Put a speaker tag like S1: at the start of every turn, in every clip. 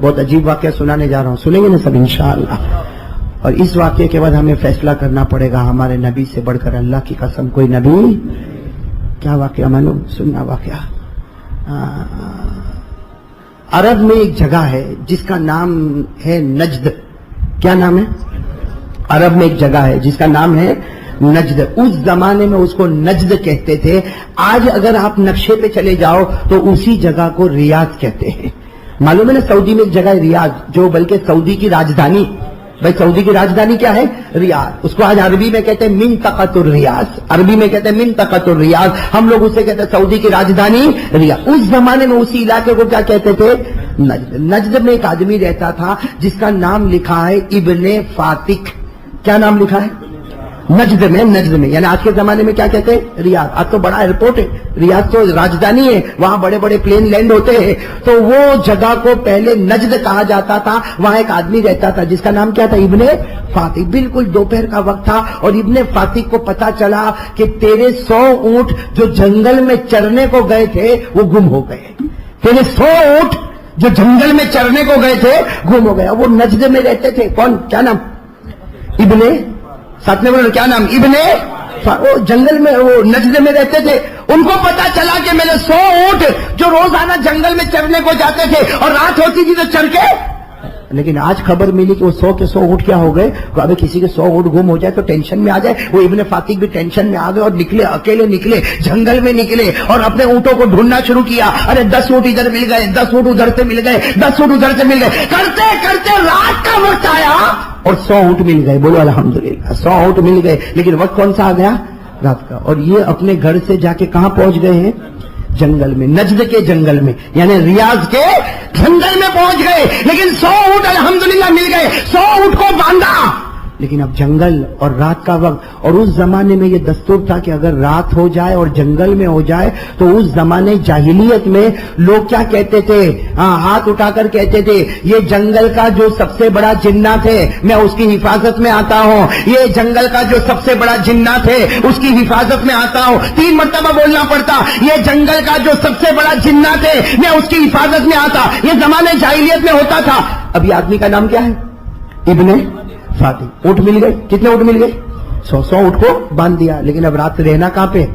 S1: بہت عجیب واقعہ سنانے جا رہا ہوں, سنیں گے نا سب انشاءاللہ. اور اس واقعے کے بعد ہمیں فیصلہ کرنا پڑے گا ہمارے نبی سے بڑھ کر اللہ کی قسم کوئی نبی. کیا واقعہ معلوم؟ سننا واقعہ. عرب میں ایک جگہ ہے جس کا نام ہے نجد. کیا نام ہے؟ عرب میں ایک جگہ ہے جس کا نام ہے نجد. اس زمانے میں اس کو نجد کہتے تھے. آج اگر آپ نقشے پہ چلے جاؤ تو اسی جگہ کو ریاض کہتے ہیں. معلوم ہے نا سعودی میں ایک جگہ ہے ریاض, جو بلکہ سعودی کی راجدھانی. بھائی سعودی کی راجدھانی کیا ہے؟ ریاض. اس کو آج عربی میں کہتے ہیں منطقۃ الریاض. عربی میں کہتے ہیں منطقۃ الریاض, ہم لوگ اسے کہتے ہیں سعودی کی راجدھانی ریاض. اس زمانے میں اسی علاقے کو کیا کہتے تھے؟ نجد. نجد میں ایک آدمی رہتا تھا جس کا نام لکھا ہے ابن فاتق. کیا نام لکھا ہے؟ نجد میں. نجد میں یعنی آج کے زمانے میں کیا کہتے ہیں؟ ریاض. آج تو بڑا ایئرپورٹ ہے, ریاض تو راجدھانی ہے, وہاں بڑے بڑے پلین لینڈ ہوتے ہیں. تو وہ جگہ کو پہلے نجد کہا جاتا تھا. وہاں ایک آدمی رہتا تھا جس کا نام کیا تھا؟ ابن فاتق. بالکل دوپہر کا وقت تھا اور ابن فاتق کو پتا چلا کہ تیرے 100 اونٹ جو جنگل میں چرنے کو گئے تھے وہ گم ہو گئے. تیرے 100 اونٹ جو جنگل میں چرنے کو گئے تھے گم ہو گیا. وہ نجد میں رہتے تھے. کون؟ کیا نام؟ ابن. ساتھ میں بولو کیا نام؟ ابن. وہ جنگل میں, وہ نجد میں رہتے تھے. ان کو پتا چلا کہ میرے 100 اونٹ جو روزانہ جنگل میں چرنے کو جاتے تھے اور رات ہوتی تھی تو چر کے, لیکن آج خبر ملی کہ وہ 100 کے 100 اونٹ کیا ہو گئے. ابھی کسی کے 100 اونٹ گم ہو جائے تو ٹینشن میں آ جائے. وہ ابن فاتق بھی ٹینشن میں آ گئے اور نکلے, اکیلے نکلے, جنگل میں نکلے اور اپنے اونٹوں کو ڈھونڈنا شروع کیا. ارے 10 اونٹ ادھر مل گئے, 10 اونٹ ادھر سے مل گئے, 10 اونٹ ادھر سے مل گئے. کرتے کرتے رات کا وقت آیا اور 100 اونٹ مل گئے. بولو الحمدللہ. 100 اونٹ مل گئے, لیکن وقت کون سا آ گیا؟ رات کا. اور یہ اپنے گھر سے جا کے کہاں پہنچ گئے ہیں؟ جنگل میں. نجد کے جنگل میں, یعنی ریاض کے جنگل میں پہنچ گئے. لیکن 100 اونٹ الحمدللہ مل گئے. 100 اونٹ کو باندھا, لیکن اب جنگل اور رات کا وقت. اور اس زمانے میں یہ دستور تھا کہ اگر رات ہو جائے اور جنگل میں ہو جائے تو اس زمانے جاہلیت میں لوگ کیا کہتے تھے؟ ہاتھ اٹھا کر کہتے تھے یہ جنگل کا جو سب سے بڑا جنات ہے میں اس کی حفاظت میں آتا ہوں. یہ جنگل کا جو سب سے بڑا جنات ہے اس کی حفاظت میں آتا ہوں. 3 مرتبہ بولنا پڑتا. یہ جنگل کا جو سب سے بڑا جنات ہے میں اس کی حفاظت میں آتا. یہ زمانے جاہلیت میں ہوتا تھا. اب یہ آدمی کا نام کیا ہے؟ ابن فاتق. اونٹ مل گئے. کتنے اونٹ مل گئے؟ 100 اونٹ کو باندھ دیا. لیکن اب رات رہنا کہاں پہ؟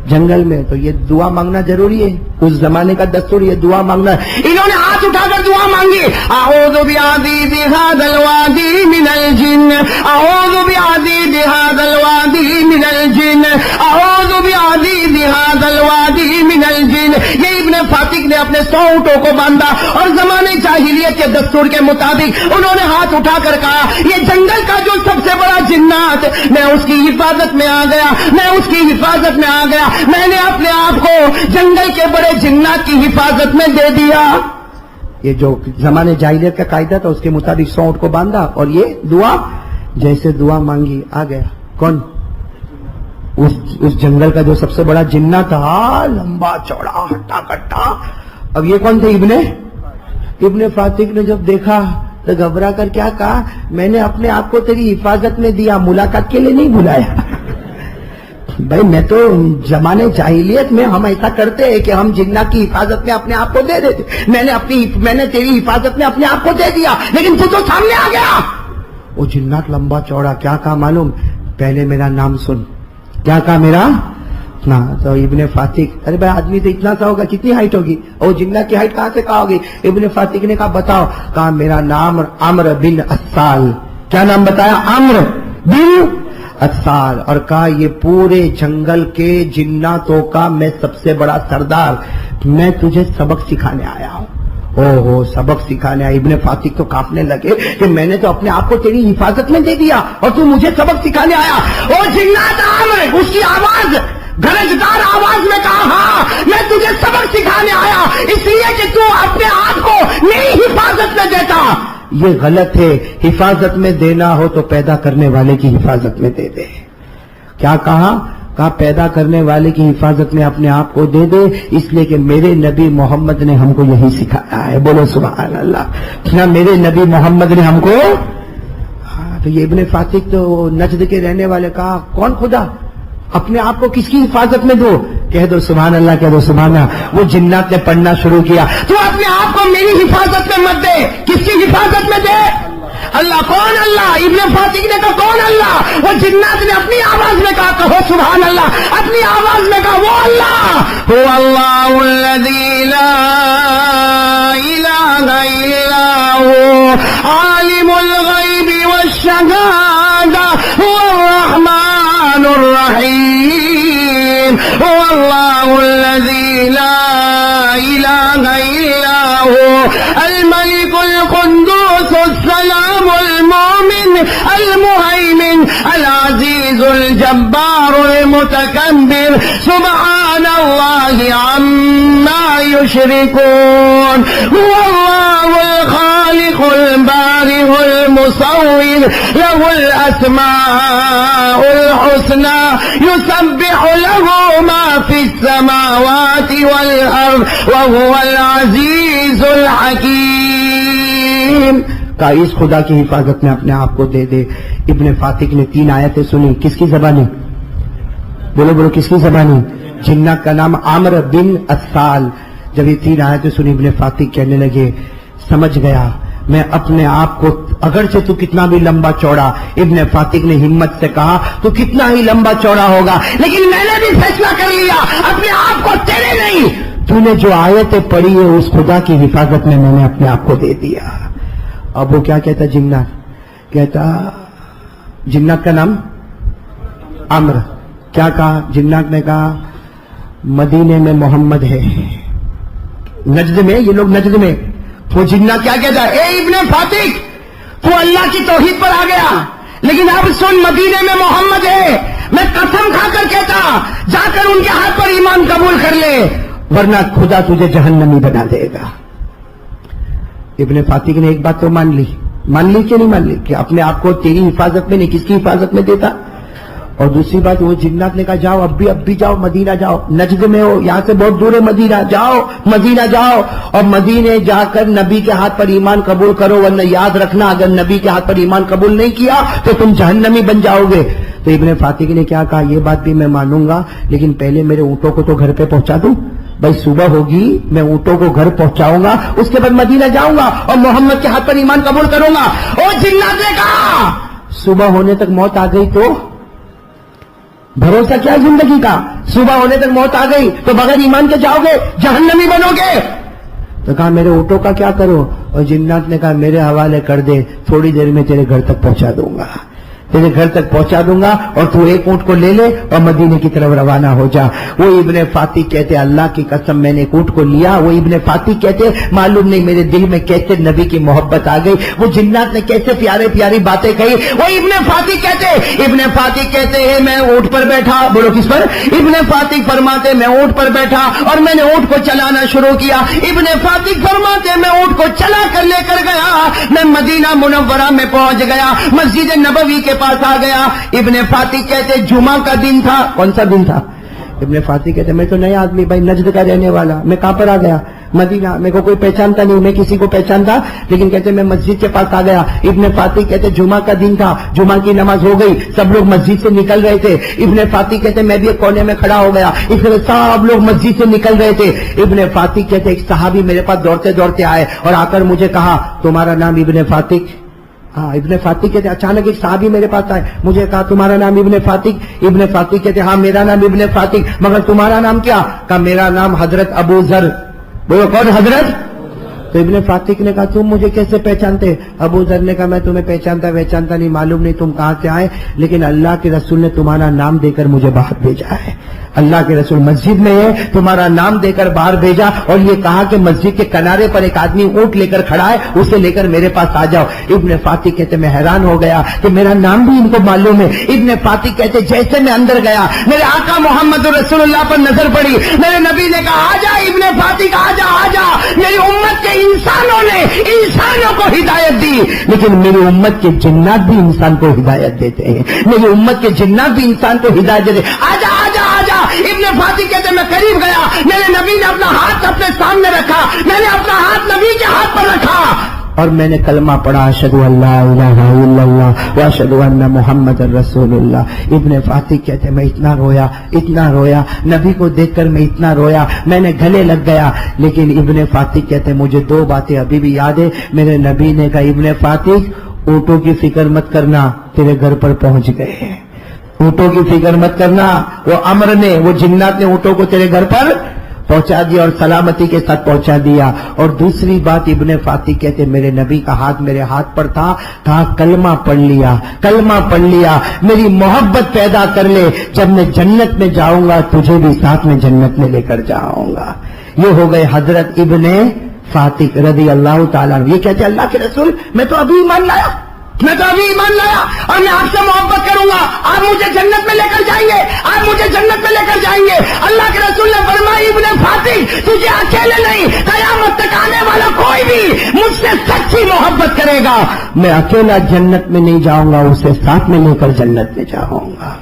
S1: جنگل میں. تو یہ دعا مانگنا ضروری ہے. اس زمانے کا دستور یہ دعا مانگنا. انہوں نے ہاتھ اٹھا کر دعا مانگی. اعوذ بعزیز ھذا الوادی من الجن, اعوذ بعزیز ھذا الوادی من الجن, اعوذ بعزیز ھذا الوادی من الجن. یہ ابن فاتق نے اپنے 100 اونٹوں کو باندھا اور زمانے جاہلیت کے دستور کے مطابق انہوں نے ہاتھ اٹھا کر کہا یہ جنگل کا جو سب سے بڑا جنات میں اس کی حفاظت میں آ گیا, میں اس کی حفاظت میں آ گیا. میں نے اپنے آپ کو جنگل کے بڑے جنات کی حفاظت میں دے دیا. یہ جو زمانے جاہلیت کا قاعدہ تھا اس کے مطابق 100 اونٹ کو باندھا اور یہ دعا, جیسے دعا مانگی آ گیا. کون؟ اس جنگل کا جو سب سے بڑا جنات تھا, لمبا چوڑا ہٹا کٹا. اب یہ کون تھے؟ ابن فاتق نے جب دیکھا تو گھبرا کر کیا کہا, میں نے اپنے آپ کو تیری حفاظت میں دیا, ملاقات کے لیے نہیں بلایا. بھائی میں تو زمانے جاہلیت میں ہم ایسا کرتے ہیں کہ ہم جنات کی حفاظت میں اپنے آپ کو دے دیتے. میں نے تیری حفاظت میں اپنے آپ کو دے دیا, لیکن تو سامنے آ گیا. وہ جنات لمبا چوڑا کیا کہا معلوم؟ پہلے میرا نام سن. کیا کہا میرا؟ تو ابن فاتق, ارے بھائی آدمی تو اتنا سا ہوگا, کتنی ہائٹ ہوگی؟ اور جنات کی ہائٹ کہاں سے کہا ہوگی؟ ابن فاتق نے کہا بتاؤ. کہا میرا نام عمرو بن اسال. کیا نام بتایا؟ عمرو بن اسال. اور کہا یہ پورے جنگل کے جناتوں کا میں سب سے بڑا سردار, میں تجھے سبق سکھانے آیا ہوں. اوہو سبق سکھانے آیا. ابن فاتق تو کانپنے لگے کہ میں نے تو اپنے آپ کو تیری حفاظت میں دے دیا اور تو مجھے سبق سکھانے آیا. اور جنات عامر, اس کی آواز گرجدار آواز میں کہا ہاں میں تجھے سبق سکھانے آیا اس لیے کہ تو اپنے آپ کو میری حفاظت میں دیتا. یہ غلط ہے. حفاظت میں دینا ہو تو پیدا کرنے والے کی حفاظت میں دے دے. کیا کہا؟ کہا پیدا کرنے والے کی حفاظت میں اپنے آپ کو دے دے, اس لیے کہ میرے نبی محمد نے ہم کو یہی سکھایا ہے. بولو سبحان اللہ. میرے نبی محمد نے ہم کو. تو یہ ابن فاتق تو نجد کے رہنے والے کہا کون خدا, اپنے آپ کو کس کی حفاظت میں دو؟ کہہ دو سبحان اللہ, کہہ دو سبحان اللہ. وہ جنات نے پڑھنا شروع کیا تو اپنے آپ کو میری حفاظت میں مت دے. اللہ. کون اللہ؟ ابن فاتح نے کہا کون اللہ؟ وہ جنات نے اپنی آواز میں کہا کہو سبحان اللہ. اپنی آواز میں کہا وہ اللہ هو اللہ الذی لا الہ الا هو عالم الغیب والشہادہ هو الرحمن الرحیم هو اللہ الذی لا الہ الا هو الملک القدوس السلام المؤمن المہیمن العزیز الجبار المتکبر سبحان اللہ عما یشرکون هو اللہ الخالق البارئ المصور له الاسماء الحسنى يسبح له ما في السماوات والارض وهو العزیز الحکیم. کا اس خدا کی حفاظت میں اپنے آپ کو دے دے. ابن فاتح نے 3 آیتیں سنی. کس کی زبانی؟ بولو بولو کس کی زبانی؟ جنات کا نام عامر بن اسال. جب یہ 3 آیتیں سنی ابن فاتح کہنے لگے سمجھ گیا میں اپنے آپ کو اگرچہ تو کتنا بھی لمبا چوڑا. ابن فاتح نے ہمت سے کہا تو کتنا ہی لمبا چوڑا ہوگا لیکن میں نے بھی فیصلہ کر لیا اپنے آپ کو تیرے نہیں. تو نے جو آیتیں پڑھی ہے اس خدا کی حفاظت میں نے اپنے آپ کو دے دیا. اب وہ کیا کہتا جنات؟ کہتا جنات کا نام عمر. کیا کہا جنات نے؟ کہا مدینے میں محمد ہے. نجد میں یہ لوگ نجد میں. وہ جنات کیا کہتا ہے؟ اے ابن فاتح تو اللہ کی توحید پر آ گیا لیکن اب سن مدینے میں محمد ہے. میں قسم کھا کر کہتا جا کر ان کے ہاتھ پر ایمان قبول کر لے ورنہ خدا تجھے جہنمی بنا دے گا. ابن فاتح نے ایک بات تو مان لی کہ نہیں مان لی کہ اپنے آپ کو تیری حفاظت میں نہیں کس کی حفاظت میں دیتا. اور دوسری بات وہ جنات نے کہا جاؤ اب بھی جاؤ مدینہ جاؤ. نجد میں ہو یہاں سے بہت دور ہے مدینہ. جاؤ مدینہ جاؤ اور مدینے جا کر نبی کے ہاتھ پر ایمان قبول کرو ورنہ یاد رکھنا اگر نبی کے ہاتھ پر ایمان قبول نہیں کیا تو تم جہنمی بن جاؤ گے. تو ابن فاتح نے کیا کہا یہ بات بھی میں مانوں گا لیکن پہلے میرے اونٹوں کو تو گھر پہ پہنچا دوں. بھائی صبح ہوگی میں اونٹوں کو گھر پہنچاؤں گا اس کے بعد مدینہ جاؤں گا اور محمد کے ہاتھ پر ایمان قبول کروں گا. اور جنات نے کہا صبح ہونے تک موت آ گئی تو بھروسہ کیا زندگی کا؟ صبح ہونے تک موت آ گئی تو بغیر ایمان کے جاؤ گے جہنمی بنو گے. تو کہا میرے اونٹوں کا کیا کرو؟ اور جنات نے کہا میرے حوالے کر دے تھوڑی دیر میں تیرے گھر تک پہنچا دوں گا. تیرے گھر تک پہنچا دوں گا اور تو ایک اونٹ کو لے لے اور مدینے کی طرف روانہ ہو جا. وہ ابن فاتح کہتے اللہ کی قسم میں نے ایک اونٹ کو لیا. وہ ابن فاتح کہتے معلوم نہیں میرے دل میں کیسے نبی کی محبت آ گئی. وہ جنات نے کیسے پیارے پیاری باتیں کہی. وہ ابن فاتح کہتے ہیں میں اونٹ پر بیٹھا. بولو کس پر؟ ابن فاتح فرماتے میں اونٹ پر بیٹھا اور میں نے اونٹ کو چلانا شروع کیا. ابن فاتح فرماتے میں اونٹ کو چلا کر لے کر گیا. میں مدینہ منورہ میں پہنچ گیا. مسجد نبوی کے پاس آ گیا. ابن فاتح کہتے جمعہ کا دن تھا. کون سا دن تھا؟ ابن فاتح کہتے میں تو نیا آدمی بھائی نجد کا رہنے والا. میں کہاں پر آ گیا؟ مدینہ. میرے کو کوئی پہچانتا نہیں میں کسی کو پہچانتا لیکن کہتے میں مسجد کے پاس آ گیا. ابن فاتح کہتے جمعہ کا دن تھا. جمعہ کی نماز ہو گئی. سب لوگ مسجد سے نکل رہے تھے. ابن فاتح کہتے میں بھی ایک کونے میں کھڑا ہو گیا. اس طرح سب لوگ مسجد سے نکل رہے تھے. ابن فاتح کہتے ایک صحابی میرے پاس دوڑتے دوڑتے آئے اور آ کر مجھے کہا تمہارا نام ابن فاتح؟ ہاں. ابن فاتح کہتے اچانک ایک صحابی میرے پاس آئے مجھے کہا تمہارا نام ابن فاتح؟ ابن فاتح کہتے ہاں میرا نام ابن فاتح مگر تمہارا نام کیا؟ کہا میرا نام حضرت ابو ذر. بولو کون حضرت؟ تو ابن فاتح نے کہا تم مجھے کیسے پہچانتے؟ ابو ذر نے کہا میں تمہیں پہچانتا نہیں معلوم نہیں تم کہاں سے آئے لیکن اللہ کے رسول نے تمہارا نام دے کر مجھے باہر بھیجا ہے. اللہ کے رسول مسجد میں ہے تمہارا نام دے کر باہر بھیجا اور یہ کہا کہ مسجد کے کنارے پر ایک آدمی اونٹ لے کر کھڑا ہے اسے لے کر میرے پاس آ جاؤ. ابن فاتح کہتے میں حیران ہو گیا کہ میرا نام بھی ان کو معلوم ہے. ابن فاتح کہتے جیسے میں اندر گیا میرے آقا محمد رسول اللہ پر نظر پڑی. میرے نبی نے کہا آ جا ابن فاتح آ جا. میری امت کے انسانوں نے انسانوں کو ہدایت دی لیکن میری امت کے جنات بھی انسان کو ہدایت دیتے ہیں. میری امت کے جنات بھی انسان کو ہدایت دیتے ہیں. آ جا ابن فاتح کہتے میں قریب گیا. میرے نبی نے اپنا ہاتھ اپنے سامنے رکھا. میں نے اپنا ہاتھ نبی کے ہاتھ پر رکھا اور میں نے کلمہ پڑھا اشہد ان لا الہ الا اللہ واشہد ان محمد رسول اللہ. ابن فاتح کہتے میں اتنا رویا نبی کو دیکھ کر میں اتنا رویا میں نے گلے لگ گیا. لیکن ابن فاتح کہتے مجھے 2 باتیں ابھی بھی یاد ہے. میرے نبی نے کہا ابن فاتح اونٹوں کی فکر مت کرنا، تیرے گھر پر پہنچ گئے ہیں۔ اونٹوں کی فکر مت کرنا، وہ امر نے، وہ جنات نے اونٹوں کو تیرے گھر پر پہنچا دیا اور سلامتی کے ساتھ پہنچا دیا۔ اور دوسری بات ابن فاطق کہتے میرے نبی کا ہاتھ میرے ہاتھ پر تھا، کلمہ پڑھ لیا، کلمہ پڑھ لیا، میری محبت پیدا کر لے، جب میں جنت میں جاؤں گا تجھے بھی ساتھ میں جنت میں لے کر جاؤں گا۔ یہ ہو گئے حضرت ابن فاطق رضی اللہ تعالیٰ عنہ۔ یہ کہتے اللہ کے رسول میں تو ابھی ایمان لایا، میں تو ابھی ایمان لایا اور میں آپ سے محبت کروں گا، آپ مجھے جنت میں لے کر جائیں گے، آپ مجھے جنت میں لے کر جائیں گے۔ اللہ کے رسول نے فرمایا ابن فاطق تجھے اکیلے نہیں، قیامت تک آنے والا کوئی بھی مجھ سے سچی محبت کرے گا، میں اکیلا جنت میں نہیں جاؤں گا، اسے ساتھ میں لے کر جنت میں جاؤں گا۔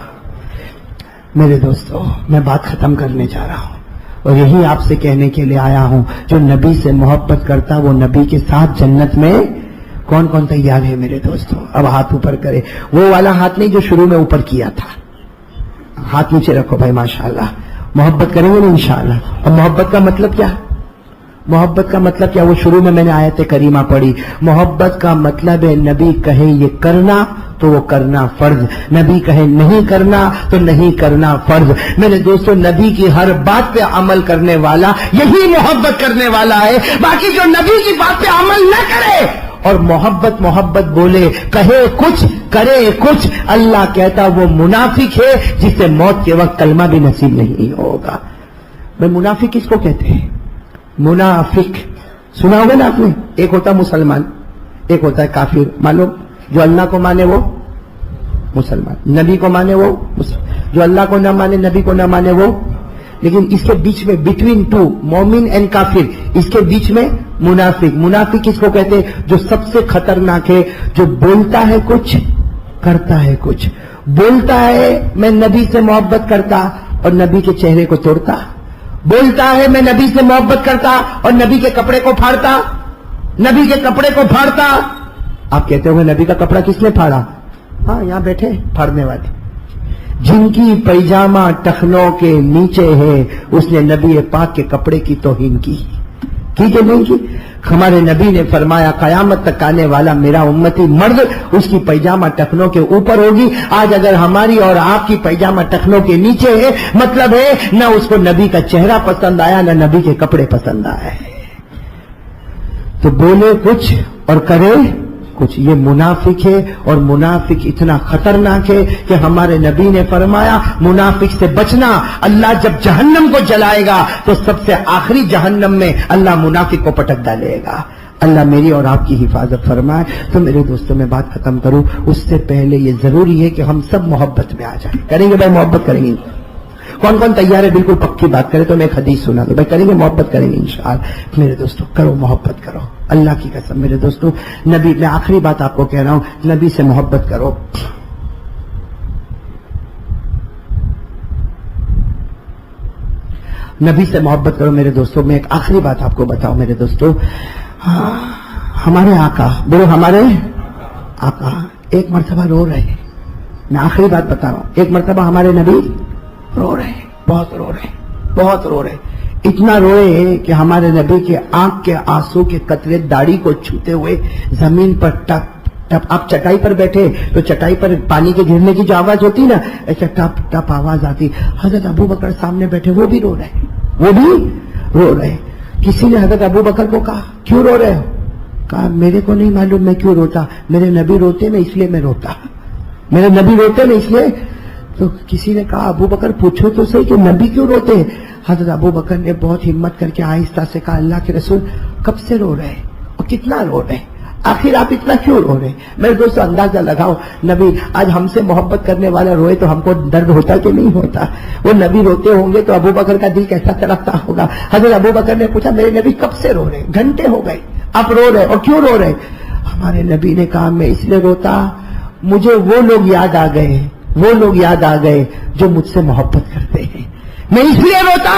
S1: میرے دوستو میں بات ختم کرنے جا رہا ہوں اور یہی آپ سے کہنے کے لیے آیا ہوں، جو نبی سے محبت کرتا وہ نبی کے ساتھ جنت میں کون کون تیار ہے میرے دوستوں؟ اب ہاتھ اوپر کرے، وہ والا ہاتھ نہیں جو شروع میں اوپر کیا تھا، ہاتھ نیچے رکھو بھائی ماشاءاللہ۔ محبت کریں گے نا انشاءاللہ۔ اور محبت کا مطلب کیا؟ محبت کا مطلب کیا؟ وہ شروع میں نے آیت کریمہ پڑھی، محبت کا مطلب ہے نبی کہے یہ کرنا تو وہ کرنا فرض، نبی کہے نہیں کرنا تو نہیں کرنا فرض۔ میرے دوستو نبی کی ہر بات پہ عمل کرنے والا یہی محبت کرنے والا ہے، باقی جو نبی کی بات پہ عمل نہ کرے اور محبت بولے، کہے کچھ کرے کچھ، اللہ کہتا وہ منافق ہے جسے موت کے وقت کلمہ بھی نصیب نہیں ہوگا۔ میں منافق کس کو کہتے ہیں؟ منافق سنا ہوگا نا آپ نے، ایک ہوتا مسلمان، ایک ہوتا ہے کافر۔ معلوم جو اللہ کو مانے وہ مسلمان، نبی کو مانے وہ مسلمان، جو اللہ کو نہ مانے نبی کو نہ مانے وہ، لیکن اس کے بیچ میں بٹوین ٹو مومن اینڈ کافر، اس کے بیچ میں منافق۔ منافق کس کو کہتے ہیں؟ جو سب سے خطرناک ہے، جو بولتا ہے کچھ کرتا ہے کچھ، بولتا ہے میں نبی سے محبت کرتا اور نبی کے چہرے کو توڑتا، بولتا ہے میں نبی سے محبت کرتا اور نبی کے کپڑے کو پھاڑتا، نبی کے کپڑے کو پھاڑتا۔ آپ کہتے ہو نبی کا کپڑا کس نے پھاڑا؟ ہاں یہاں بیٹھے پھاڑنے والے، جن کی پیجامہ ٹخنوں کے نیچے ہے، اس نے نبی پاک کے کپڑے کی توہین کی کہ نہیں کی؟ ہمارے نبی نے فرمایا قیامت تک آنے والا میرا امتی مرد اس کی پیجامہ ٹخنوں کے اوپر ہوگی۔ آج اگر ہماری اور آپ کی پیجامہ ٹخنوں کے نیچے ہے، مطلب ہے نہ اس کو نبی کا چہرہ پسند آیا نہ نبی کے کپڑے پسند آئے۔ تو بولے کچھ اور کرے کچھ، یہ منافق ہے۔ اور منافق اتنا خطرناک ہے کہ ہمارے نبی نے فرمایا منافق سے بچنا، اللہ جب جہنم کو جلائے گا تو سب سے آخری جہنم میں اللہ منافق کو پٹک ڈالے گا۔ اللہ میری اور آپ کی حفاظت فرمائے۔ تو میرے دوستوں میں بات ختم کروں اس سے پہلے یہ ضروری ہے کہ ہم سب محبت میں آ جائیں۔ کریں گے بھائی محبت کریں گے؟ کون کون تیار ہے؟ بالکل پکی بات کرے تو میں ایک حدیث سنا دوں بھائی، کریں گے محبت کریں گے انشاءاللہ۔ میرے دوستوں کرو محبت کرو، اللہ کی قسم میرے دوستوں، نبی، میں آخری بات آپ کو کہہ رہا ہوں، نبی سے محبت کرو۔ نبی سے محبت کرو میرے دوستوں۔ میں ایک آخری بات آپ کو بتاؤں میرے دوستوں، ہمارے آقا، بولو ہمارے آقا ایک مرتبہ رو رہے ہیں، میں آخری بات بتا رہا ہوں، ایک مرتبہ ہمارے نبی رو رہے ہیں، بہت رو رہے ہیں، بہت رو رہے ہیں، اتنا روئے ہیں کہ ہمارے نبی کے آنکھ کے آنسو کے قطرے داڑھی کو چھوتے ہوئے زمین پر ٹپ ٹپ۔ آپ چٹائی پر بیٹھے تو چٹائی پر پانی کے گرنے کی جو آواز ہوتی نا، ایسا ٹپ ٹپ آواز آتی۔ حضرت ابو بکر سامنے بیٹھے، وہ بھی رو رہے ہیں، وہ بھی رو رہے ہیں۔ کسی نے حضرت ابو بکر کو کہا کیوں رو رہے ہو؟ کہا میرے کو نہیں معلوم میں کیوں روتا، میرے نبی روتے نا اس لیے میں روتا، میرے نبی روتے نا اس لیے۔ تو کسی نے کہا ابو بکر پوچھو تو صحیح کہ نبی کیوں روتے ہیں؟ حضرت ابو بکر نے بہت ہمت کر کے آہستہ سے کہا اللہ کے رسول کب سے رو رہے ہیں اور کتنا رو رہے ہیں، آخر آپ اتنا کیوں رو رہے ہیں؟ میرے دوست اندازہ لگاؤ، نبی آج ہم سے محبت کرنے والا روئے تو ہم کو درد ہوتا کہ نہیں ہوتا؟ وہ نبی روتے ہوں گے تو ابو بکر کا دل کیسا تڑپتا ہوگا۔ حضرت ابو بکر نے پوچھا میرے نبی کب سے رو رہے ہیں؟ گھنٹے ہو گئے، آپ رو رہے اور کیوں رو رہے؟ ہمارے نبی نے کہا میں اس لیے روتا، مجھے وہ لوگ یاد آ گئے، وہ لوگ یاد آ گئے جو مجھ سے محبت کرتے ہیں، میں اس لیے روتا،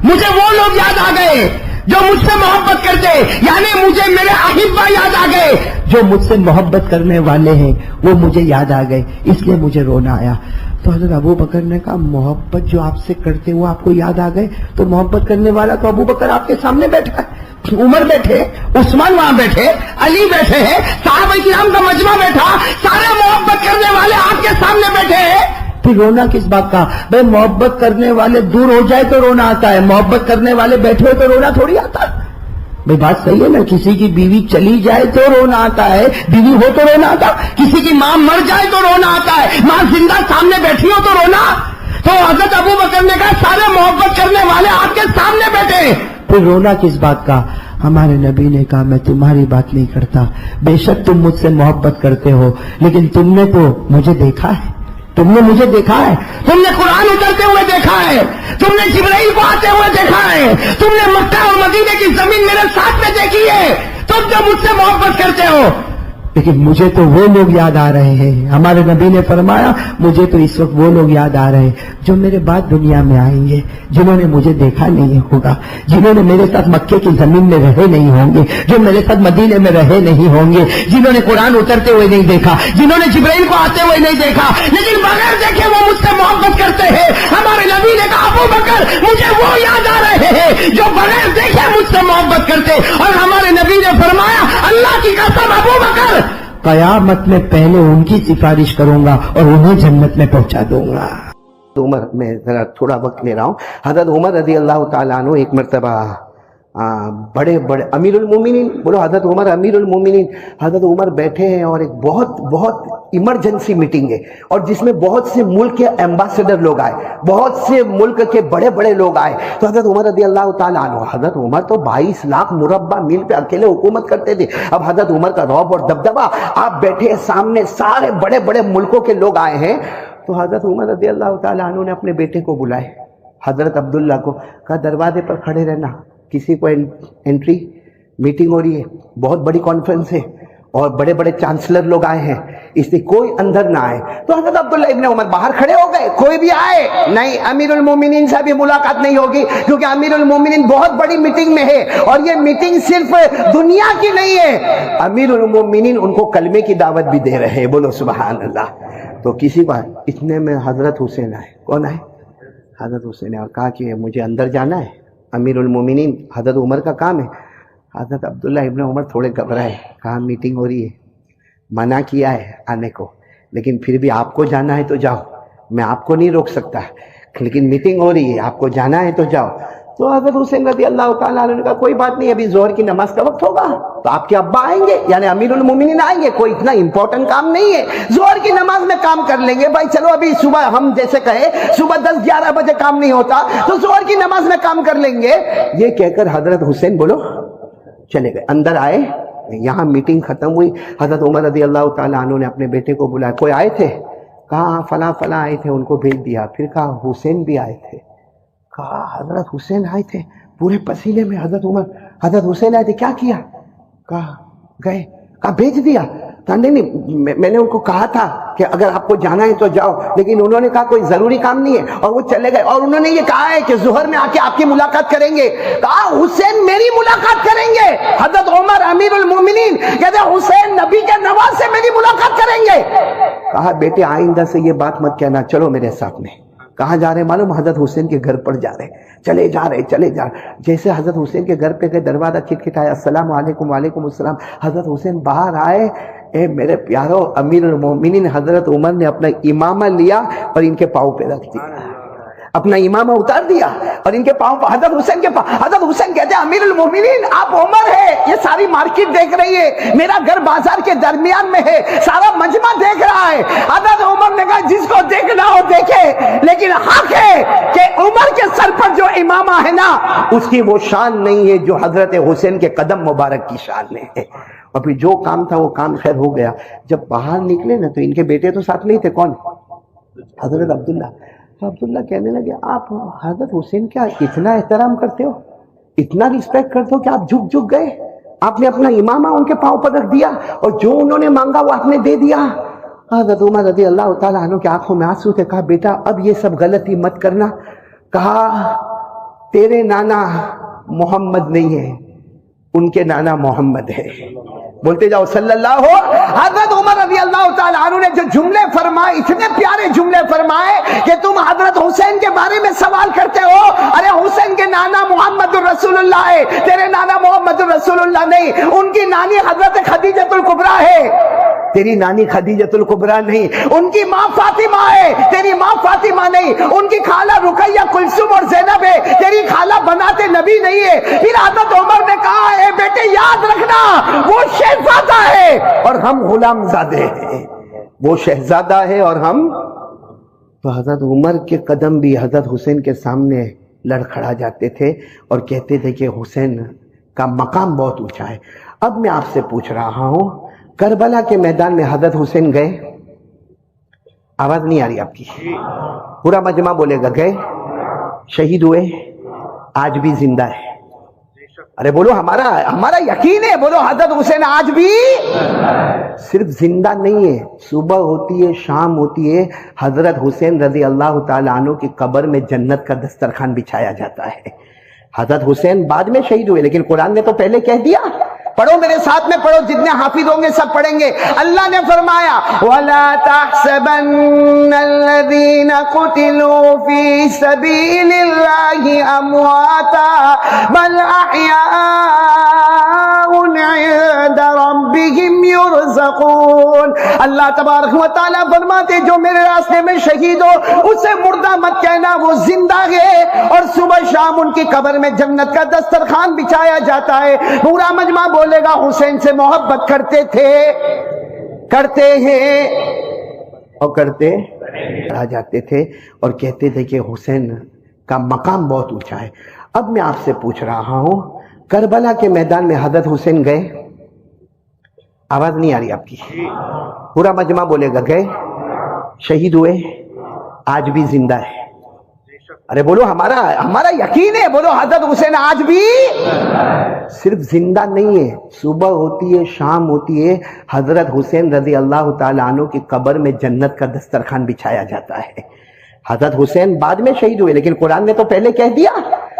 S1: مجھے وہ لوگ یاد آ گئے جو مجھ سے محبت کرتے، یعنی مجھے میرے احبہ یاد آ گئے، جو مجھ سے محبت کرنے والے ہیں وہ مجھے یاد آ گئے، اس لیے مجھے رونا آیا۔ تو حضرت ابو بکر نے کہا محبت جو آپ سے کرتے وہ آپ کو یاد آ گئے، تو محبت کرنے والا تو ابو بکر آپ کے سامنے بیٹھا ہے، عمر بیٹھے، عثمان وہاں بیٹھے، علی بیٹھے ہیں، صحابہ کرام کا مجمع بیٹھا، سارے محبت کرنے والے آپ کے سامنے بیٹھے ہیں، پھر رونا کس بات کا؟ بھائی محبت کرنے والے دور ہو جائے تو رونا آتا ہے، محبت کرنے والے بیٹھے ہو تو رونا تھوڑی آتا ہے۔ بھائی بات صحیح ہے نا، کسی کی بیوی چلی جائے تو رونا آتا ہے، بیوی ہو تو رونا آتا، کسی کی ماں مر جائے تو رونا آتا ہے، ماں زندہ سامنے بیٹھی ہو تو رونا۔ تو حضرت ابو بکر نے کہا سارے محبت کرنے والے آپ کے سامنے بیٹھے، پھر رونا کس بات کا؟ ہمارے نبی نے کہا میں تمہاری بات نہیں کرتا، بے شک تم مجھ سے محبت کرتے ہو، لیکن تم نے تو مجھے دیکھا ہے، تم نے مجھے دیکھا ہے، تم نے قرآن اترتے ہوئے دیکھا ہے، تم نے جبرائیل کو آتے ہوئے دیکھا ہے، تم نے مکہ اور مدینے کی زمین میرے ساتھ میں دیکھی ہے، تم جو مجھ سے محبت کرتے ہو۔ لیکن مجھے تو وہ لوگ یاد آ رہے ہیں، ہمارے نبی نے فرمایا مجھے تو اس وقت وہ لوگ یاد آ رہے ہیں جو میرے بعد دنیا میں آئیں گے، جنہوں نے مجھے دیکھا نہیں ہوگا، جنہوں نے میرے ساتھ مکے کی زمین میں رہے نہیں ہوں گے، جو میرے ساتھ مدینے میں رہے نہیں ہوں گے، جنہوں نے قرآن اترتے ہوئے نہیں دیکھا، جنہوں نے جبرائیل کو آتے ہوئے نہیں دیکھا، لیکن بغیر دیکھے وہ مجھ سے محبت کرتے ہیں۔ ہمارے نبی نے کہا ابو بکر مجھے وہ یاد آ رہے ہیں جو بغیر دیکھے مجھ سے محبت کرتے، اور ہمارے نبی نے فرمایا اللہ کی قسم ابو بکر قیامت میں پہلے ان کی سفارش کروں گا اور انہیں جنت میں پہنچا دوں گا۔
S2: عمر، میں ذرا تھوڑا وقت لے رہا ہوں، حضرت عمر رضی اللہ تعالیٰ عنہ ایک مرتبہ بڑے امیر المومنین، بولو حضرت عمر امیر المومنین، حضرت عمر بیٹھے ہیں اور ایک بہت ایمرجنسی میٹنگ ہے، اور جس میں بہت سے ملک کے ایمبیسڈر لوگ آئے، بہت سے ملک کے بڑے لوگ آئے، تو حضرت عمر رضی اللہ تعالیٰ عنہ، حضرت عمر تو 22 لاکھ مربع میل پہ اکیلے حکومت کرتے تھے، اب حضرت عمر کا رعب اور دبدبہ، آپ بیٹھے سامنے سارے بڑے ملکوں کے لوگ آئے ہیں، تو حضرت عمر رضی اللہ تعالیٰ عنہ نے اپنے بیٹے کو بلائے، حضرت عبداللہ کو، کہا دروازے پر کھڑے رہنا، کسی کو انٹری، میٹنگ ہو رہی ہے، بہت بڑی کانفرنس ہے اور بڑے چانسلر لوگ آئے ہیں، اس لیے کوئی اندر نہ آئے۔ تو حضرت عبداللہ ابن عمر باہر کھڑے ہو گئے، کوئی بھی آئے نہیں، امیر المومنین سے بھی ملاقات نہیں ہوگی، کیونکہ امیر المومنین بہت بڑی میٹنگ میں ہے، اور یہ میٹنگ صرف دنیا کی نہیں ہے، امیر المومنین ان کو کلمے کی دعوت بھی دے رہے ہیں، بولو سبحان اللہ۔ تو کسی کو اتنے میں حضرت حسین آئے، کون آئے؟ حضرت حسین، اور کہا کہ مجھے اندر جانا ہے، امیر المومنین حضرت عمر کا کام ہے۔ حضرت عبداللہ ابن عمر تھوڑے گھبرائے، کہا میٹنگ ہو رہی ہے، منع کیا ہے آنے کو، لیکن پھر بھی آپ کو جانا ہے تو جاؤ، میں آپ کو نہیں روک سکتا، لیکن میٹنگ ہو رہی ہے، آپ کو جانا ہے تو جاؤ۔ تو حضرت حسین رضی اللہ تعالیٰ عنہ نے کہا کوئی بات نہیں، ابھی ظہر کی نماز کا وقت ہوگا تو آپ کے ابا آئیں گے، یعنی امیر المومنین آئیں گے، کوئی اتنا امپورٹنٹ کام نہیں ہے، ظہر کی نماز میں کام کر لیں گے، بھائی چلو ابھی صبح ہم جیسے کہے صبح 10-11 بجے کام نہیں ہوتا تو ظہر کی نماز میں کام کر لیں گے۔ یہ کہہ کر حضرت حسین بولو چلے گئے، اندر آئے، یہاں میٹنگ ختم ہوئی، حضرت عمر رضی اللہ تعالیٰ عنہ نے اپنے بیٹے کو بلایا، کوئی آئے تھے؟ کہا فلاں آئے تھے، ان کو بھیج دیا۔ پھر کہا حسین بھی آئے تھے، کہا حضرت حسین آئے تھے، پورے پسینے میں حضرت عمر، حضرت حسین آئے تھے، کیا کیا؟ کہا گئے، کہا بھیج دیا، کہا نہیں میں نے ان کو کہا تھا کہ اگر آپ کو جانا ہے تو جاؤ، لیکن انہوں نے کہا کوئی ضروری کام نہیں ہے، اور وہ چلے گئے، اور انہوں نے یہ کہا ہے کہ ظہر میں آ کے آپ کی ملاقات کریں گے۔ کہا حسین میری ملاقات کریں گے؟ حضرت عمر امیر المومنین کہتے ہیں حسین نبی کے نواز سے میری ملاقات کریں گے۔ کہا بیٹے آئندہ سے یہ بات مت کہنا، چلو میرے ساتھ میں۔ کہاں جا رہے معلوم؟ حضرت حسین کے گھر پر جا رہے، چلے جا رہے۔ جیسے حضرت حسین کے گھر پہ گئے، دروازہ کھٹکھٹایا، السلام علیکم، وعلیکم السلام۔ حضرت حسین باہر آئے، اے میرے پیارو، امیر المومنین حضرت عمر نے اپنا امامہ لیا اور ان کے پاؤں پہ رکھ دیا، اپنا امامہ اتار دیا اور ان کے پاؤں پر، حضرت حسین کے پاؤں۔ حضرت حسین کہتے ہیں امیر المومنین آپ عمر ہے، یہ ساری مارکیٹ دیکھ رہی ہے، میرا گھر بازار کے درمیان میں ہے، سارا مجمع دیکھ رہا ہے۔ حضرت عمر نے کہا جس کو دیکھنا ہو دیکھے، لیکن حق ہے کہ عمر کے سر پر جو امامہ ہے نا، اس کی وہ شان نہیں ہے جو حضرت حسین کے قدم مبارک کی شان ہے۔ اور پھر جو کام تھا وہ کام خیر ہو گیا۔ جب باہر نکلے نا تو ان کے بیٹے تو ساتھ نہیں تھے، کون؟ حضرت عبداللہ۔ تو عبداللہ کہنے لگے آپ حضرت حسین کیا اتنا احترام کرتے ہو، اتنا ریسپیکٹ کرتے ہو کہ آپ جھک گئے، آپ نے اپنا امامہ ان کے پاؤں پر رکھ دیا اور جو انہوں نے مانگا وہ آپ نے دے دیا۔ حضرت عمر رضی اللہ تعالیٰ عنہ کی آنکھوں میں آنسو تھے۔ کہا بیٹا اب یہ سب غلطی مت کرنا، کہا تیرے نانا محمد نہیں ہے، ان کے نانا محمد ہے، بولتے جاؤ صلی اللہ ہو. حضرت عمر رضی اللہ تعالیٰ عنہ نے جو جملے فرمائے، اتنے پیارے جملے فرمائے کہ تم حضرت حسین کے بارے میں سوال کرتے ہو. ارے حسین کے نانا محمد الرسول اللہ ہے، تیرے نانا محمد الرسول اللہ نہیں. ان کی نانی حضرت خدیجۃ الکبریٰ ہے، تیری نانی خدیجۃ الکبریٰ نہیں. ان کی ماں فاطمہ ہے، تیری ماں فاطمہ نہیں. ان کی خالہ رقیہ، کلثوم اور زینب ہے، تیری خالہ بنات نبی نہیں ہے. پھر حضرت عمر نے کہا اے بیٹے یاد رکھنا، وہ شہزادہ ہے اور ہم غلام زادے ہیں. وہ شہزادہ ہے اور ہم. تو حضرت عمر کے قدم بھی حضرت حسین کے سامنے لڑکھڑا جاتے تھے اور کہتے تھے کہ حسین کا مقام بہت اونچا ہے. اب میں آپ سے پوچھ رہا ہوں، کربلا کے میدان میں حضرت حسین گئے؟ آواز نہیں آ رہی آپ کی، پورا مجمع بولے گا گئے. شہید ہوئے، آج بھی زندہ ہے. ارے بولو، ہمارا یقین ہے. بولو حضرت حسین آج بھی صرف زندہ نہیں ہے، صبح ہوتی ہے، شام ہوتی ہے، حضرت حسین رضی اللہ تعالیٰ عنہ کی قبر میں جنت کا دسترخوان بچھایا جاتا ہے. حضرت حسین بعد میں شہید ہوئے، لیکن قرآن نے تو پہلے کہہ دیا. پڑھو میرے ساتھ میں پڑھو، جتنے حافظ ہوں گے سب پڑھیں گے. اللہ نے فرمایا وَلَا تَحْسَبَنَّ الَّذِينَ قُتِلُوا فِي سَبِيلِ اللَّهِ أَمْوَاتًا بَلْ أَحْيَاءٌ عِندَ رَبِّهِمْ يُرْزَقُونَ. اللہ تبارک و تعالیٰ فرماتے جو میرے راستے میں شہید ہو اسے مردہ مت کہنا، وہ زندہ ہے اور صبح شام ان کی قبر میں جنت کا دسترخوان بچھایا جاتا ہے. پورا مجمع بولے گا حسین سے محبت کرتے تھے، کرتے ہیں اور کرتے آ جاتے تھے اور کہتے تھے کہ حسین کا مقام بہت اونچا ہے. اب میں آپ سے پوچھ رہا ہوں، کربلا کے میدان میں حضرت حسین گئے؟ آواز نہیں آ رہی آپ کی، پورا مجمع بولے گا گئے. شہید ہوئے، آج بھی زندہ ہے. ارے بولو، ہمارا یقین ہے. بولو حضرت حسین آج بھی صرف زندہ نہیں ہے، صبح ہوتی ہے، شام ہوتی ہے، حضرت حسین رضی اللہ تعالیٰ عنہ کی قبر میں جنت کا دسترخوان بچھایا جاتا ہے. حضرت حسین بعد میں شہید ہوئے، لیکن قرآن نے تو پہلے کہہ دیا.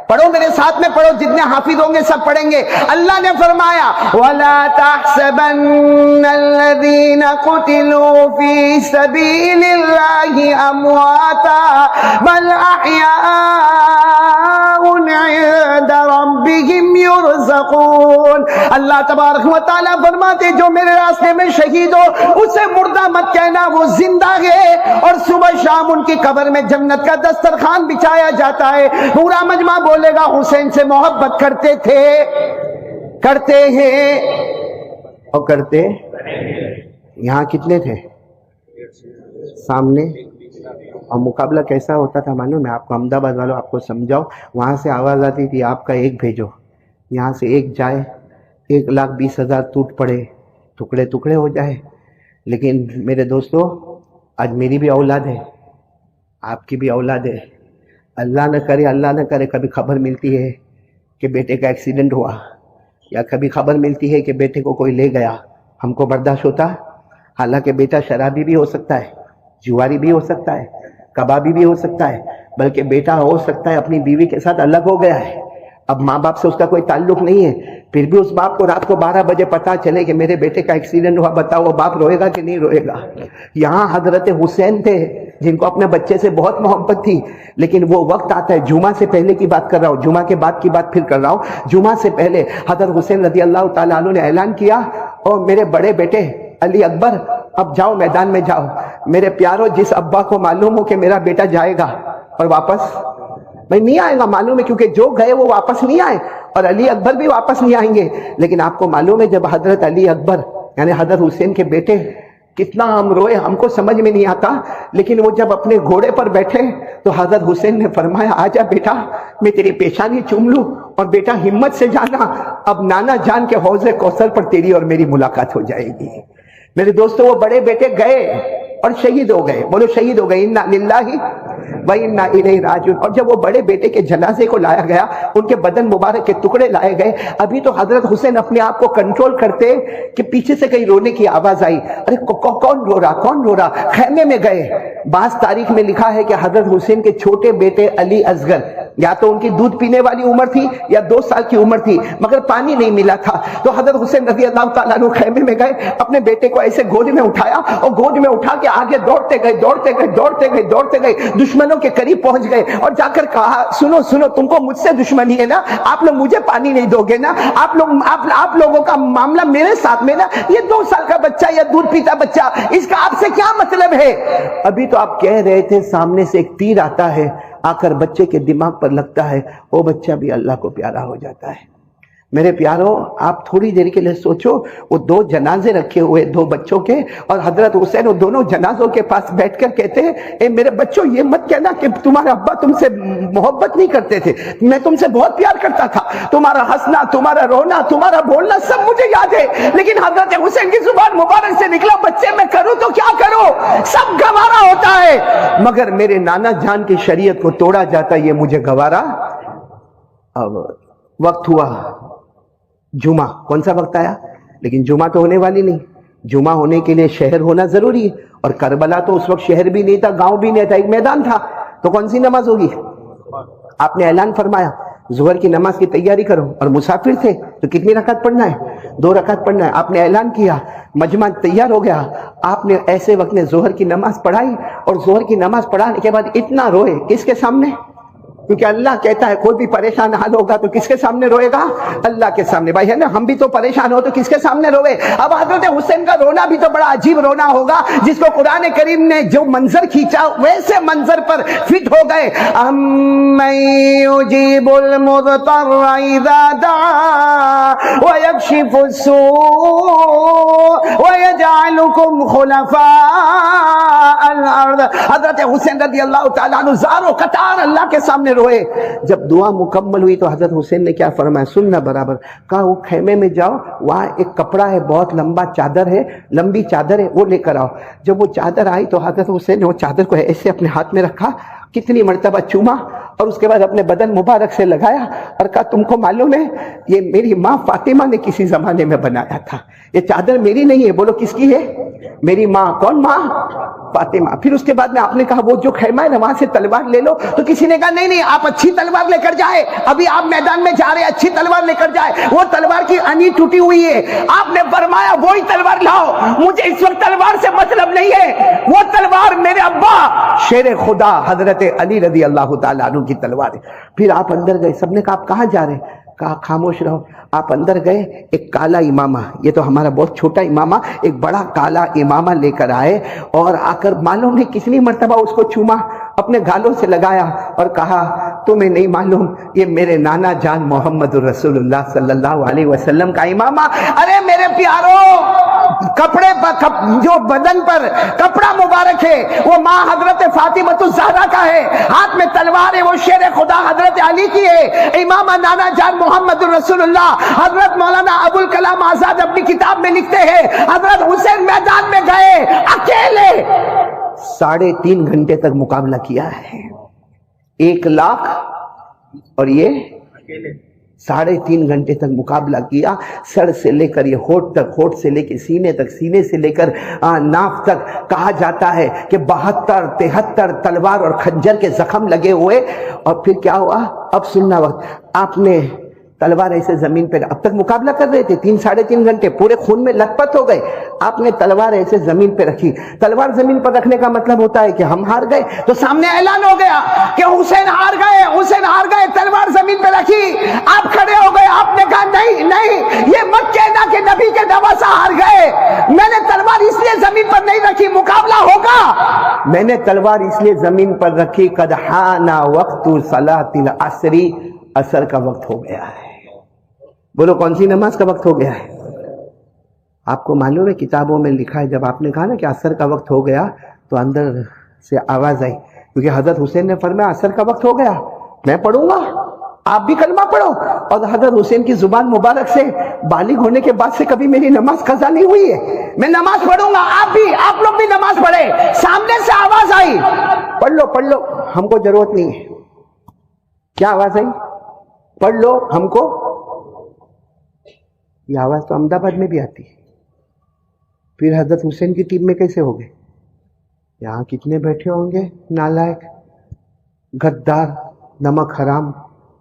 S2: پڑھو میرے ساتھ میں پڑھو، جتنے حافظ ہوں گے سب پڑھیں گے. اللہ نے فرمایا وَلَا تَحْسَبَنَّ الَّذِينَ قُتِلُوا فِي سَبِيلِ اللَّهِ أَمْوَاتًا بَلْ أَحْيَاءٌ عِندَ رَبِّهِمْ يُرْزَقُونَ. اللہ تبارک و تعالیٰ فرماتے جو میرے راستے میں شہید ہو اسے مردہ مت کہنا، وہ زندہ ہے اور صبح شام ان کی قبر میں جنت کا دسترخوان بچھایا جاتا ہے. پورا مجمع بولے گا حسین سے محبت کرتے تھے، کرتے ہیں اور کرتے. یہاں کتنے تھے سامنے؟ اور مقابلہ کیسا ہوتا تھا معلوم ہے آپ کو؟ احمد آباد والوں آپ کو سمجھاؤ، وہاں سے آواز آتی تھی آپ کا ایک بھیجو، یہاں سے ایک جائے، 1,20,000 ٹوٹ پڑے، ٹکڑے ٹکڑے ہو جائے. لیکن میرے دوستو، آج میری بھی اولاد ہے، آپ کی بھی اولاد ہے. اللہ نہ کرے کبھی خبر ملتی ہے کہ بیٹے کا ایکسیڈنٹ ہوا، یا کبھی خبر ملتی ہے کہ بیٹے کو کوئی لے گیا، ہم کو برداشت ہوتا؟ حالانکہ بیٹا شرابی بھی ہو سکتا ہے، جواری بھی ہو سکتا ہے، کبابی بھی ہو سکتا ہے، بلکہ بیٹا ہو سکتا ہے اپنی بیوی کے ساتھ الگ ہو گیا ہے، اب ماں باپ سے اس کا کوئی تعلق نہیں ہے، پھر بھی اس باپ کو رات کو 12 بجے پتا چلے کہ میرے بیٹے کا ایکسیڈنٹ ہوا. بتاؤ وہ باپ روئے گا کہ نہیں روئے گا؟ یہاں حضرت حسین تھے جن کو اپنے بچے سے بہت محبت تھی، لیکن وہ وقت آتا ہے، جمعہ سے پہلے کی بات کر رہا ہوں، جمعہ کے بعد کی بات پھر کر رہا ہوں. جمعہ سے پہلے حضرت حسین رضی اللہ تعالیٰ عنہ نے اعلان کیا، اور میرے بڑے بیٹے علی اکبر اب جاؤ میدان میں جاؤ. میرے پیاروں، جس ابا کو معلوم ہو کہ میرا بیٹا جائے گا اور واپس نہیں آئے گا، معلوم ہے کیونکہ جو گئے وہ واپس نہیں آئے، اور علی اکبر بھی واپس نہیں آئیں گے. لیکن آپ کو معلوم ہے جب حضرت علی اکبر یعنی حضرت حسین کے بیٹے، کتنا ہم روئے ہم کو سمجھ میں نہیں آتا، لیکن وہ جب اپنے گھوڑے پر بیٹھے تو حضرت حسین نے فرمایا آجا بیٹا، میں تیری پیشانی چوم لوں، اور بیٹا ہمت سے جانا، اب نانا جان کے حوض کوثر پر تیری اور میری ملاقات ہو جائے گی. میرے دوستو، وہ بڑے بیٹے گئے اور شہید ہو گئے. بولو شہید ہو گئے. انا للہ وَإِنَّا إِلَيْهِ رَاجِعُونَ۔ اور جب وہ بڑے بیٹے کے جنازے کو لایا گیا، ان کے بدن مبارک کے ٹکڑے لائے گئے، ابھی تو حضرت حسین اپنے آپ کو کنٹرول کرتے کہ پیچھے سے کہیں رونے کی آواز آئی، ارے کون رو رہا؟ خیمے میں گئے۔ بعض تاریخ میں لکھا ہے کہ حضرت حسین کے چھوٹے بیٹے علی اصغر، یا تو ان کی دودھ پینے والی عمر تھی یا 2 سال کی عمر تھی، مگر پانی نہیں ملا تھا، تو حضرت حسین رضی اللہ تعالیٰ عنہ خیمے میں گئے، اپنے بیٹے کو ایسے گود میں اٹھایا اور گود میں اٹھا کے آگے دوڑتے گئے، دشمنوں کے قریب پہنچ گئے اور جا کر کہا، سنو تم کو مجھ سے دشمنی ہے نا، آپ لوگ مجھے پانی نہیں دو گے نا، آپ لوگوں کا معاملہ میرے ساتھ میں نا، یہ 2 سال کا بچہ یا دودھ پیتا بچہ، اس کا آپ سے کیا مطلب ہے؟ ابھی تو آپ کہہ رہے تھے سامنے سے ایک تیر آتا ہے، آ کر بچے کے دماغ پر لگتا ہے، وہ بچہ بھی اللہ کو پیارا ہو جاتا ہے۔ میرے پیاروں، آپ تھوڑی دیر کے لیے سوچو، وہ 2 جنازے رکھے ہوئے 2 بچوں کے، اور حضرت حسین وہ دونوں جنازوں کے پاس بیٹھ کر کہتے ہیں، اے میرے بچوں یہ مت کہنا کہ تمہارا ابا تم سے محبت نہیں کرتے تھے، میں تم سے بہت پیار کرتا تھا، تمہارا ہنسنا، تمہارا رونا، تمہارا بولنا سب مجھے یاد ہے، لیکن حضرت حسین کی زبان مبارک سے نکلا، بچے میں کروں تو کیا کروں، سب گوارا ہوتا ہے، مگر میرے نانا جان کی شریعت کو توڑا جاتا، یہ مجھے گوارا۔ اب وقت ہوا جمعہ، کون سا وقت آیا؟ لیکن جمعہ تو ہونے والی نہیں، جمعہ ہونے کے لیے شہر ہونا ضروری ہے، اور کربلا تو اس وقت شہر بھی نہیں تھا، گاؤں بھی نہیں تھا، ایک میدان تھا، تو کون سی نماز ہوگی؟ آپ نے اعلان فرمایا ظہر کی نماز کی تیاری کرو، اور مسافر تھے تو کتنی رکعت پڑھنا ہے؟ 2 رکعت پڑھنا ہے۔ آپ نے اعلان کیا، مجمع تیار ہو گیا، آپ نے ایسے وقت میں ظہر کی نماز پڑھائی، اور ظہر کی نماز پڑھانے کے بعد اتنا روئے، کس کے سامنے؟ کیونکہ اللہ کہتا ہے کوئی بھی پریشان حال ہوگا تو کس کے سامنے روئے گا؟ اللہ کے سامنے۔ بھائی ہے نا، ہم بھی تو پریشان ہو تو کس کے سامنے روئے؟ اب حضرت حسین کا رونا بھی تو بڑا عجیب رونا ہوگا، جس کو قرآن کریم نے جو منظر کھینچا ویسے منظر پر فٹ ہو گئے۔ امن یجیب المضطر اذا دعا ویکشف السوء ویجعلکم خلفاء الارض۔ حضرت حسین رضی اللہ تعالیٰ عنہ زاروں قطار اللہ کے سامنے روئے۔ جب دعا مکمل ہوئی تو حضرت حسین نے کیا فرمایا؟ سننا برابر، کہا وہ خیمے میں جاؤ، وہاں ایک کپڑا ہے، بہت لمبا چادر ہے، لمبی چادر ہے، وہ لے کر آؤ۔ جب وہ چادر آئی تو حضرت حسین نے وہ چادر کو ایسے اپنے ہاتھ میں رکھا، کتنی مرتبہ چوما، اور اس کے بعد اپنے بدن مبارک سے لگایا اور کہا تم کو معلوم ہے یہ میری ماں فاطمہ نے کسی زمانے میں بنایا تھا، یہ چادر میری نہیں ہے۔ بولو کس کی ہے؟ میری ماں۔ کون ماں؟ فاطمہ۔ پھر اس کے بعد میں آپ نے کہا وہ جو خیمہ ہے نا وہاں سے تلوار لے لو، تو کسی نے کہا نہیں آپ اچھی تلوار لے کر جائے، ابھی آپ میدان میں جا رہے ہیں، اچھی تلوار لے کر جائے، وہ تلوار کی انی ٹوٹی ہوئی ہے۔ آپ نے فرمایا وہی تلوار لاؤ، مجھے اس وقت تلوار سے مطلب نہیں ہے، وہ تلوار میرے ابا شیر خدا حضرت علی رضی اللہ تعالیٰ عنہ کی تلوار ہے۔ پھر آپ اندر گئے، سب نے کہا آپ کہاں جا رہے ہیں؟ کہا خاموش رہو۔ آپ اندر گئے، ایک کالا امامہ، یہ تو ہمارا بہت چھوٹا امامہ، ایک بڑا کالا امامہ لے کر آئے، اور آ کر معلوم نہیں کتنی مرتبہ اس کو چوما، اپنے گالوں سے لگایا اور کہا تمہیں نہیں معلوم یہ میرے نانا جان محمد رسول اللہ صلی اللہ علیہ وسلم کا امامہ۔ ارے میرے پیارو، کپڑے پر جو بدن پر کپڑا مبارک ہے وہ ماں حضرت فاطمہ الزہرا کا ہے، ہاتھ میں تلوار ہے وہ شیر خدا حضرت علی کی ہے، امامہ نانا جان محمد رسول اللہ۔ حضرت مولانا ابوالکلام آزاد اپنی کتاب میں لکھتے ہیں حضرت حسین میدان میں گئے اکیلے، 3.5 گھنٹے تک مقابلہ کیا ہے، 1 لاکھ اور یہ 3.5 گھنٹے تک مقابلہ کیا، سر سے لے کر یہ ہونٹ تک، ہونٹ سے لے کے سینے تک، سینے سے لے کر ناف تک۔ کہا جاتا ہے کہ 72-73 تلوار اور خنجر کے زخم لگے ہوئے، اور پھر کیا ہوا؟ اب سننا وقت، آپ نے تلوار ایسے زمین پہ، اب تک مقابلہ کر رہے تھے 3-3.5 گھنٹے، پورے خون میں لت پت ہو گئے، آپ نے تلوار ایسے زمین پہ رکھی۔ تلوار زمین پر رکھنے کا مطلب ہوتا ہے کہ ہم ہار گئے، تو سامنے اعلان ہو گیا کہ حسین ہار گئے، حسین ہار گئے، تلوار زمین پہ رکھی، آپ کھڑے ہو گئے، آپ نے کہا نہیں یہ مت کہنا کہ نبی کے نواسہ ہار گئے، میں نے تلوار اس لیے زمین پر نہیں رکھی، مقابلہ ہوگا، میں نے تلوار اس لیے زمین پر رکھی قد حان وقت صلاۃ العصر، عصر کا وقت ہو گیا ہے۔ بولو کون سی نماز کا وقت ہو گیا ہے؟ آپ کو معلوم ہے کتابوں میں لکھا ہے جب آپ نے کہا نا کہ عصر کا وقت ہو گیا تو اندر سے آواز آئی، کیونکہ حضرت حسین نے فرمایا عصر کا وقت ہو گیا، میں پڑھوں گا، آپ بھی کلمہ پڑھو۔ اور حضرت حسین کی زبان مبارک سے بالغ ہونے کے بعد سے کبھی میری نماز قضا نہیں ہوئی ہے، میں نماز پڑھوں گا، آپ لوگ بھی نماز پڑھے۔ سامنے سے آواز آئی، پڑھ لو ہم کو ضرورت نہیں ہے. کیا آواز آئی؟ پڑھ لو ہم کو. یہ آواز تو احمد آباد میں بھی آتی ہے. پھر حضرت حسین کی ٹیم میں کیسے ہو گئے؟ یہاں کتنے بیٹھے ہوں گے نالائق، غدار، نمک حرام،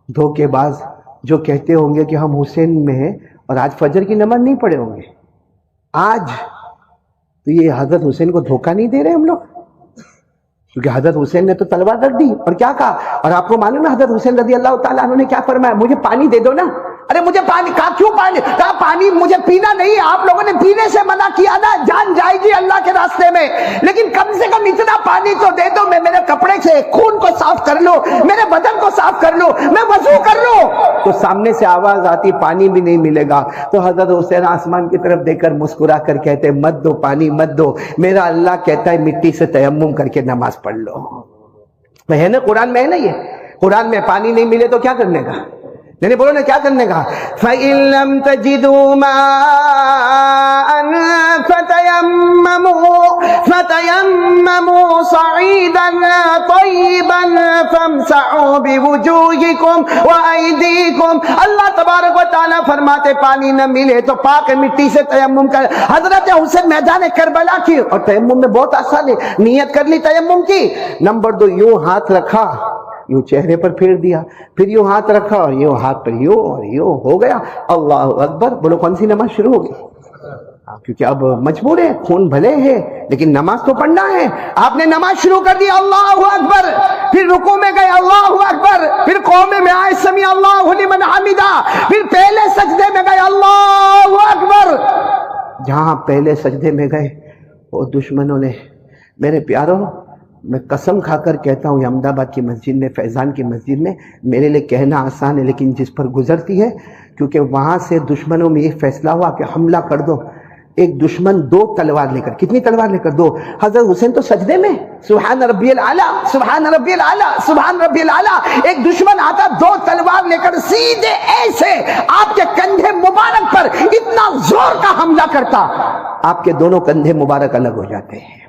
S2: دھوکے باز، جو کہتے ہوں گے کہ ہم حسین میں ہیں اور آج فجر کی نماز نہیں پڑھے ہوں گے. آج تو یہ حضرت حسین کو دھوکہ نہیں دے رہے ہم لوگ؟ کیونکہ حضرت حسین نے تو تلوار رکھ دی اور کیا کہا. اور آپ کو معلوم ہے حضرت حسین رضی اللہ تعالیٰ عنہ نے کیا فرمایا؟ مجھے پانی دے دو نا. ارے مجھے پانی کہا، کیوں پانی؟ کہا پانی مجھے پینا نہیں، آپ لوگوں نے پینے سے منع کیا نا، جان جائے گی اللہ کے راستے میں، لیکن کم سے کم اتنا پانی تو دے دو، میں میرے کپڑے سے خون کو صاف کر لوں، میرے بدن کو صاف کر لوں، میں وضو کر لوں. تو سامنے سے آواز آتی پانی بھی نہیں ملے گا. تو حضرت حسین آسمان کی طرف دیکھ کر مسکرا کر کہتے مت دو پانی مت دو، میرا اللہ کہتا ہے مٹی سے تیمم کر کے نماز پڑھ لو. ہے نا قرآن میں، ہے نا یہ قرآن میں. پانی نہیں ملے تو کیا کرنے کا؟ نہیں بولو نا کیا کرنے کا؟ فَإِن لَّمْ تَجِدُوا مَاءً فَتَيَمَّمُوا صَعِيدًا طَيِّبًا فَامْسَحُوا بِوُجُوهِكُمْ وَأَيْدِيكُمْ. اللہ تبارک و تعالیٰ فرماتے پانی نہ ملے تو پاک مٹی سے تیمم کر. حضرت حسین میدان کربلا کی، اور تیمم میں بہت آسان ہے، نیت کر لی تیمم کی. نمبر 2، یوں ہاتھ رکھا، یوں چہرے پر پھیر دیا، پھر یوں ہاتھ رکھا اور یوں ہاتھ پر یوں اور یوں ہو گیا. اللہ اکبر. بولو کون سی نماز شروع ہوگی؟ کیونکہ اب مجبور ہے، خون بھلے ہے لیکن نماز تو پڑھنا ہے. آپ نے نماز شروع کر دی، اللہ اکبر، پھر رکوع میں گئے، اللہ اکبر، پھر قوم میں آئے، سمیع اللہ لمن حمدہ، پھر پہلے سجدے میں گئے، اللہ اکبر. جہاں پہلے سجدے میں گئے وہ دشمنوں نے، میرے پیاروں میں قسم کھا کر کہتا ہوں، احمد آباد کی مسجد میں، فیضان کی مسجد میں، میرے لیے کہنا آسان ہے لیکن جس پر گزرتی ہے، کیونکہ وہاں سے دشمنوں میں یہ فیصلہ ہوا کہ حملہ کر دو. ایک دشمن 2 تلوار لے کر، کتنی تلوار لے کر؟ 2. حضرت حسین تو سجدے میں، سبحان ربی الاعلیٰ سبحان ربی الاعلیٰ سبحان ربی الاعلیٰ. ایک دشمن آتا 2 تلوار لے کر سیدھے ایسے آپ کے کندھے مبارک پر اتنا زور کا حملہ کرتا، آپ کے دونوں کندھے مبارک الگ ہو جاتے ہیں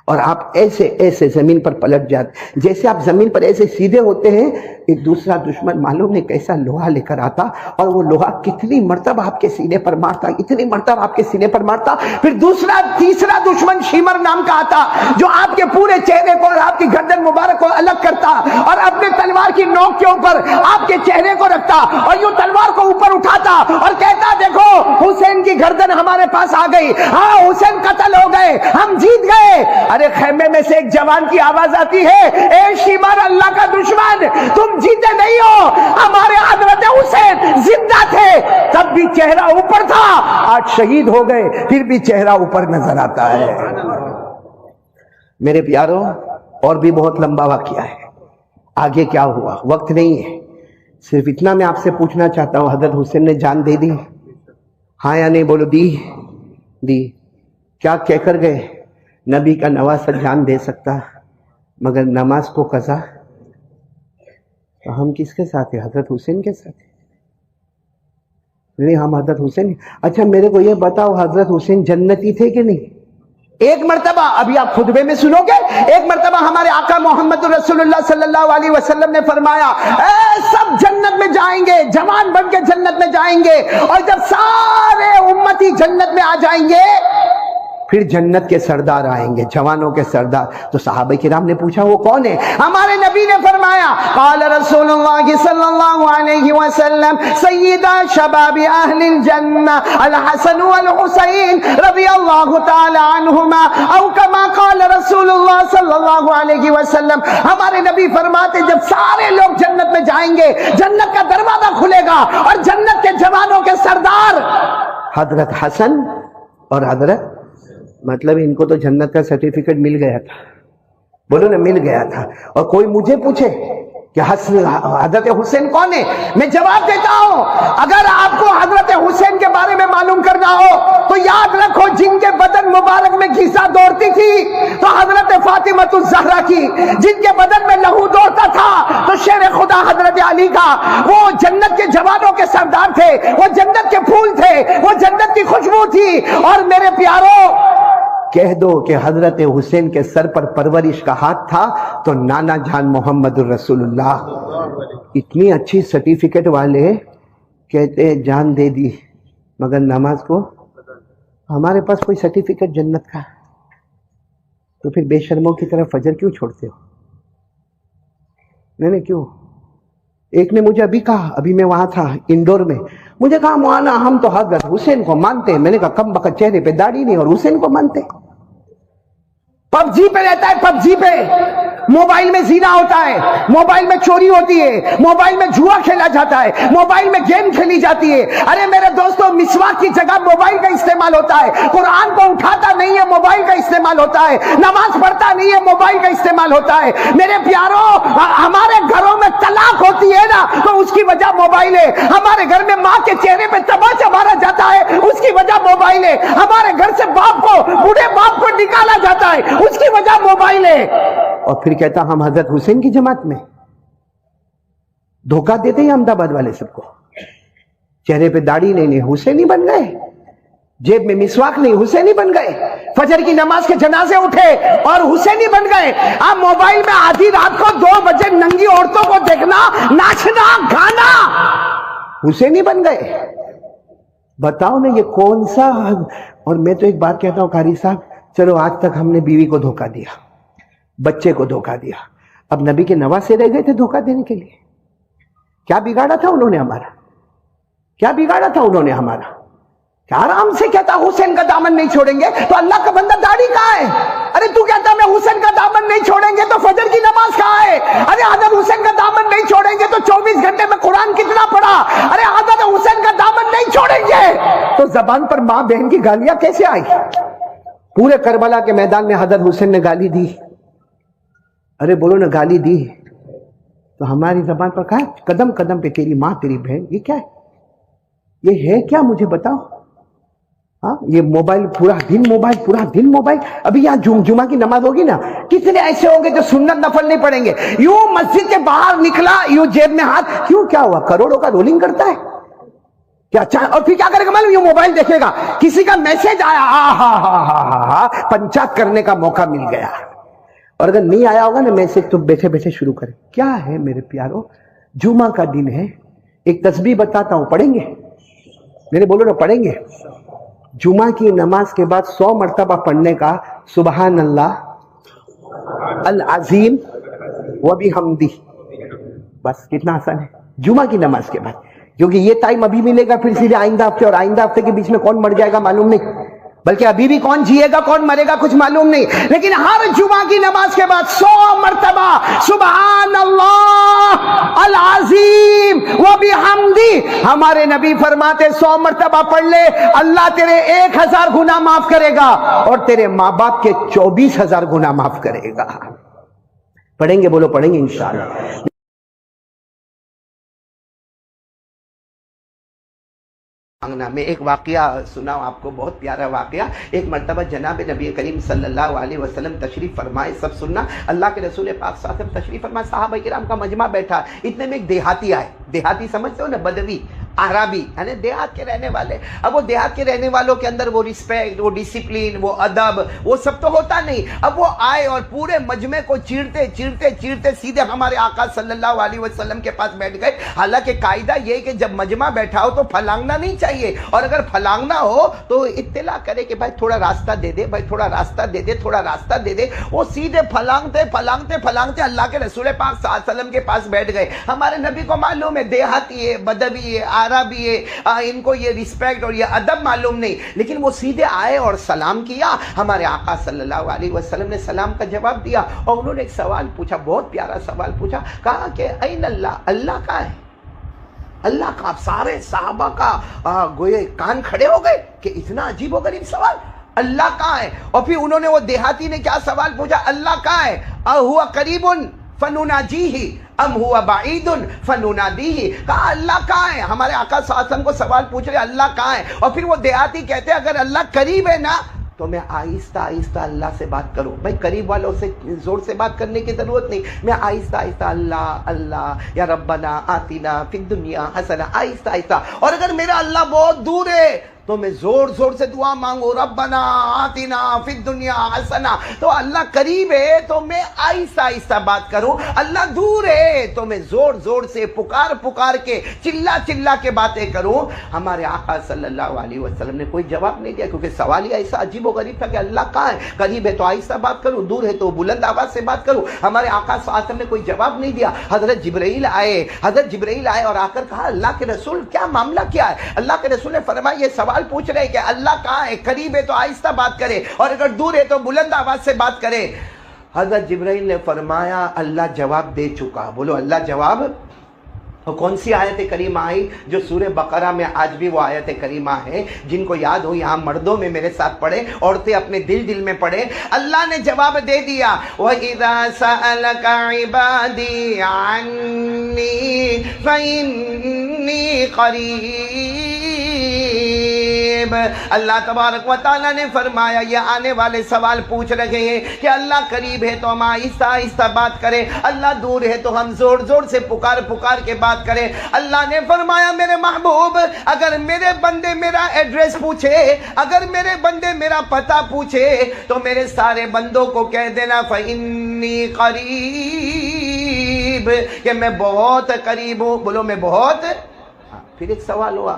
S2: اور آپ ایسے ایسے زمین پر پلٹ جاتے. جیسے آپ زمین پر ایسے سیدھے ہوتے ہیں، ایک دوسرا دشمن معلوم نہیں کیسا لوہا لے کر آتا، اور وہ لوہا کتنی مرتبہ آپ کے سینے پر مارتا، اتنی مرتبہ آپ کے سینے پر مارتا. پھر تیسرا دشمن شیمر نام کا آتا، جو آپ کے پورے چہرے کو اور آپ کی گردن مبارک کو الگ کرتا، اور اپنے تلوار کی نوک کے اوپر آپ کے چہرے کو رکھتا اور یوں تلوار کو اوپر اٹھاتا اور کہتا دیکھو حسین کی گردن ہمارے پاس آ گئی، ہاں حسین قتل ہو گئے، ہم جیت گئے. ارے خیمے میں سے ایک جوان کی آواز آتی ہے، اے شیمر اللہ کا دشمن، تم جیتے نہیں ہو، ہمارے حضرت حسین زندہ تھے تب بھی چہرہ اوپر تھا، آج شہید ہو گئے پھر بھی چہرہ اوپر نظر آتا ہے. میرے پیاروں اور بھی بہت لمبا واقعہ ہے، آگے کیا ہوا وقت نہیں ہے. صرف اتنا میں آپ سے پوچھنا چاہتا ہوں، حضرت حسین نے جان دے دی؟ ہاں یا نہیں؟ بولو دی. کیا کہہ کر گئے؟ نبی کا نواسہ جان دے سکتا مگر نماز کو قضا. ہم کس کے ساتھ ہیں؟ حضرت حسین کے ساتھ. نہیں ہم حضرت حسین. اچھا میرے کو یہ بتاؤ، حضرت حسین جنتی تھے کہ نہیں؟ ایک مرتبہ ابھی آپ خطبے میں سنو گے، ایک مرتبہ ہمارے آقا محمد رسول اللہ صلی اللہ علیہ وسلم نے فرمایا سب جنت میں جائیں گے، جوان بن کے جنت میں جائیں گے، اور جب سارے امتی جنت میں آ جائیں گے پھر جنت کے سردار آئیں گے، جوانوں کے سردار. تو صحابہ کرام نے پوچھا وہ کون ہے؟ ہمارے نبی نے فرمایا قال رسول اللہ صلی اللہ علیہ وسلم سیدہ شباب اہل الجنہ الحسن والحسین رضی اللہ تعالی عنہما، او کما قال رسول اللہ صلی اللہ علیہ وسلم. ہمارے نبی فرماتے جب سارے لوگ جنت میں جائیں گے، جنت کا دروازہ کھلے گا اور جنت کے جوانوں کے سردار حضرت حسن اور حضرت، مطلب ان کو تو جنت کا سرٹیفکیٹ مل گیا تھا. بولو نا مل گیا تھا. اور کوئی مجھے پوچھے کہ حضرت حسین کون ہے، میں جواب دیتا ہوں اگر آپ کو حضرت حسین کے بارے میں معلوم کرنا ہو تو یاد رکھو جن کے بدن مبارک میں گھیسا دوڑتی تھی تو حضرت فاطمہ الزہرا کی، جن کے بدن میں لہو دوڑتا تھا تو شیر خدا حضرت علی کا. وہ جنت کے جوانوں کے سردار تھے، وہ جنت کے پھول تھے، وہ جنت کی خوشبو تھی. اور میرے پیاروں کہہ دو کہ حضرت حسین کے سر پر پرورش کا ہاتھ تھا تو نانا جان محمد الرسول اللہ. اتنی اچھی سرٹیفکیٹ والے کہتے ہیں جان دے دی مگر نماز کو. ہمارے پاس کوئی سرٹیفکیٹ جنت کا تو پھر بے شرموں کی طرح فجر کیوں چھوڑتے ہو؟ نہیں کیوں؟ ایک نے مجھے ابھی کہا، ابھی میں وہاں تھا انڈور میں، مجھے کہا مولانا ہم تو حضرت حسین کو مانتے ہیں. میں نے کہا کم بخت چہرے پہ داڑھی نہیں اور حسین کو مانتے. پب جی پہ رہتا ہے، پب جی پہ موبائل میں زنا ہوتا ہے، موبائل میں چوری ہوتی ہے، موبائل میں جوا کھیلا جاتا ہے، موبائل میں گیم کھیلی جاتی ہے. ارے میرے دوستو، مسواک کی جگہ موبائل کا استعمال ہوتا ہے. قرآن کو اٹھاتا نہیں ہے، موبائل کا استعمال ہوتا ہے. نماز پڑھتا نہیں ہے، موبائل کا استعمال ہوتا ہے. میرے پیاروں، ہمارے گھروں میں طلاق ہوتی ہے نا تو اس کی وجہ موبائل ہے. ہمارے گھر میں ماں کے چہرے پہ تماچا مارا جاتا ہے، اس کی وجہ موبائل ہے. ہمارے گھر سے باپ کو، بوڑھے باپ کو نکالا جاتا ہے، اس کی وجہ موبائل ہے. اور پھر کہتا ہم حضرت حسین کی جماعت میں. دھوکہ دیتے ہیں احمد آباد والے سب کو. چہرے پہ داڑھی نہیں، حسینی بن گئے. جیب میں مسواک نہیں، حسینی بن گئے. فجر کی نماز کے جنازے اٹھے اور حسینی بن گئے. آپ موبائل میں آدھی رات کو 2 بجے ننگی عورتوں کو دیکھنا، ناچنا، گانا، حسینی بن گئے. بتاؤ نا یہ کون سا. اور میں تو ایک بات کہتا ہوں قاری صاحب، چلو آج تک ہم نے بیوی کو دھوکہ دیا، بچے کو دھوکہ دیا، اب نبی کے نواسے رہ گئے تھے دھوکہ دینے کے لیے. کیا بگاڑا تھا انہوں نے ہمارا؟ کیا بگاڑا تھا انہوں نے ہمارا؟ کیا آرام سے کہتا حسین کا دامن نہیں چھوڑیں گے تو اللہ کا بندہ داڑھی کہاں ہے؟ ارے تو کہتا میں حسین کا دامن نہیں چھوڑیں گے تو فجر کی نماز کہاں ہے؟ ارے حضرت حسین کا دامن نہیں چھوڑیں گے تو 24 گھنٹے میں قرآن کتنا پڑھا؟ ارے حضرت حسین کا دامن نہیں چھوڑیں گے تو زبان پر ماں بہن کی گالیاں کیسے آئی؟ پورے کربلا کے میدان میں حضرت حسین نے گالی دی. ارے بولو نا، گالی دی تو ہماری زبان پر کہا قدم قدم پہ تیری ماں تیری بہن. یہ کیا ہے؟ یہ ہے کیا؟ مجھے بتاؤ. ہاں، یہ موبائل پورا دن موبائل. ابھی یہاں جمعہ کی نماز ہوگی نا، کتنے ایسے ہوں گے جو سنت نفل نہیں پڑھیں گے. یوں مسجد کے باہر نکلا، یوں جیب میں ہاتھ، کیوں کیا ہوا؟ کروڑوں کا رولنگ کرتا ہے کیا؟ اور پھر کیا کرے گا معلوم؟ یوں موبائل دیکھے گا، کسی کا میسج آیا، پنچات کرنے کا موقع مل گیا. اور اگر نہیں آیا ہوگا نا میسج تو بیٹھے بیٹھے شروع کریں. کیا ہے میرے پیاروں؟ جمعہ کا دن ہے، ایک تسبیح بتاتا ہوں، پڑھیں گے؟ میرے بولو نا، پڑھیں گے؟ جمعہ کی نماز کے بعد 100 مرتبہ پڑھنے کا سبحان اللہ العظیم و بحمدہ. بس کتنا آسان ہے جمعہ کی نماز کے بعد. کیونکہ یہ ٹائم ابھی ملے گا، پھر سیدھے آئندہ ہفتے، اور آئندہ ہفتے کے بیچ میں کون مر جائے گا معلوم نہیں، بلکہ ابھی بھی کون جیے گا کون مرے گا کچھ معلوم نہیں. لیکن ہر جمعہ کی نماز کے بعد 100 مرتبہ سبحان اللہ العظیم و بحمدہ. ہمارے نبی فرماتے 100 مرتبہ پڑھ لے، اللہ تیرے 1000 گناہ معاف کرے گا اور تیرے ماں باپ کے 24000 گناہ معاف کرے گا. پڑھیں گے؟ بولو پڑھیں گے انشاءاللہ. میں ایک واقعہ سناؤں آپ کو، بہت پیارا واقعہ. ایک مرتبہ جناب نبی کریم صلی اللہ علیہ وسلم تشریف فرمائے. سب سننا، اللہ کے رسول پاک صلی اللہ علیہ وسلم تشریف فرمائے، صحابہ کرام کا مجمع بیٹھا. اتنے میں ایک دیہاتی آئے. دیہاتی سمجھتے ہو نا، بدوی، عربی، یعنی دیہات کے رہنے والے. اب وہ دیہات کے رہنے والوں کے اندر وہ رسپیکٹ، وہ ڈسپلین، وہ ادب، وہ سب تو ہوتا نہیں. اب وہ آئے اور پورے مجمع کو چیرتے چیرتے چیرتے سیدھے ہمارے آقا صلی اللہ علیہ وسلم کے پاس بیٹھ گئے. حالانکہ قاعدہ یہ کہ جب مجمع بیٹھا ہو تو پھلانگنا نہیں چاہیے، اور اگر پھلانگنا ہو تو اطلاع کرے کہ بھائی تھوڑا راستہ دے دے، بھائی تھوڑا راستہ دے دے، تھوڑا راستہ دے دے. وہ سیدھے پھلانگتے پھلانگتے پھلانگتے اللہ کے رسول پاک صلی اللہ علیہ وسلم کے پاس بیٹھ گئے. ہمارے نبی کو معلوم ہے دیہاتی ہے، بدوی ہے، عربی ہے، ان کو یہ رسپیکٹ اور یہ ادب معلوم نہیں. لیکن وہ سیدھے آئے اور سلام کیا. ہمارے آقا صلی اللہ علیہ وسلم نے سلام کا جواب دیا اور انہوں نے ایک سوال پوچھا، بہت پیارا سوال پوچھا. کہا کہ این اللہ، اللہ کہاں ہے؟ اللہ کا. سارے صحابہ کا گوئے کان کھڑے ہو گئے کہ اتنا عجیب و غریب سوال، اللہ کہاں ہے؟ اور پھر انہوں نے، وہ دیہاتی نے کیا سوال پوچھا؟ اللہ کہاں ہے؟ اہو قریب فنناجیہ ام ہوا بعید فننادیہ. کہا اللہ کہاں ہے؟ ہمارے آقا صلی اللہ علیہ وسلم کو سوال پوچھ رہے اللہ کہاں ہے. اور پھر وہ دیہاتی کہتے ہیں اگر اللہ قریب ہے نا تو میں آہستہ آہستہ اللہ سے بات کروں. بھائی قریب والوں سے زور سے بات کرنے کی ضرورت نہیں، میں آہستہ آہستہ اللہ اللہ یا ربنا آتنا فی الدنیا حسنہ، آہستہ آہستہ. اور اگر میرا اللہ بہت دور ہے تو میں زور زور سے دعا مانگوں ربنا آتنا فی الدنیا حسنہ، تو اللہ قریب ہے تو میں آہستہ آہستہ بات کروں، اللہ دور ہے تو میں زور زور سے پکار پکار کے چلا چلا کے باتیں کروں۔ ہمارے آقا صلی اللہ علیہ وسلم نے کوئی جواب نہیں دیا، کیونکہ سوال ہی ایسا عجیب و غریب تھا کہ اللہ کہاں ہے، قریب ہے تو آہستہ بات کروں، دور ہے تو بلند آواز سے بات کروں۔ ہمارے آقا صلی اللہ علیہ وسلم نے کوئی جواب نہیں دیا۔ حضرت جبرائیل آئے اور آ کر کہا اللہ کے رسول کیا معاملہ کیا ہے؟ اللہ کے رسول نے فرمایا یہ سوال پوچھ رہے کہ اللہ کہاں ہے، قریب ہے تو آہستہ بات کرے اور اگر دور ہے تو بلند آواز سے بات کرے۔ حضرت جبرائیل نے فرمایا اللہ جواب دے چکا۔ بولو اللہ جواب۔ اور کون سی آیت کریمہ آئی جو سورہ بقرہ میں آج بھی وہ آیت کریمہ ہے، جن کو یاد ہو یہاں مردوں میں میرے ساتھ پڑھے، عورتیں اپنے دل میں پڑھے۔ اللہ نے جواب دے دیا وَإِذَا سَأَلَكَ عِبَادِي عَنِّي فَإِنِّي قَرِيبٌ۔ اللہ تبارک و تعالیٰ نے فرمایا یہ آنے والے سوال پوچھ رہے ہیں کہ اللہ قریب ہے تو ہم آہستہ آہستہ بات کریں، اللہ دور ہے تو ہم زور زور سے پکار پکار کے بات کریں۔ اللہ نے فرمایا میرے محبوب اگر میرے بندے میرا ایڈریس پوچھے، اگر میرے بندے میرا پتہ پوچھے تو میرے سارے بندوں کو کہہ دینا فَإِنِّي قریب، کہ میں بہت قریب ہوں۔ بولو میں بہت۔ پھر ایک سوال ہوا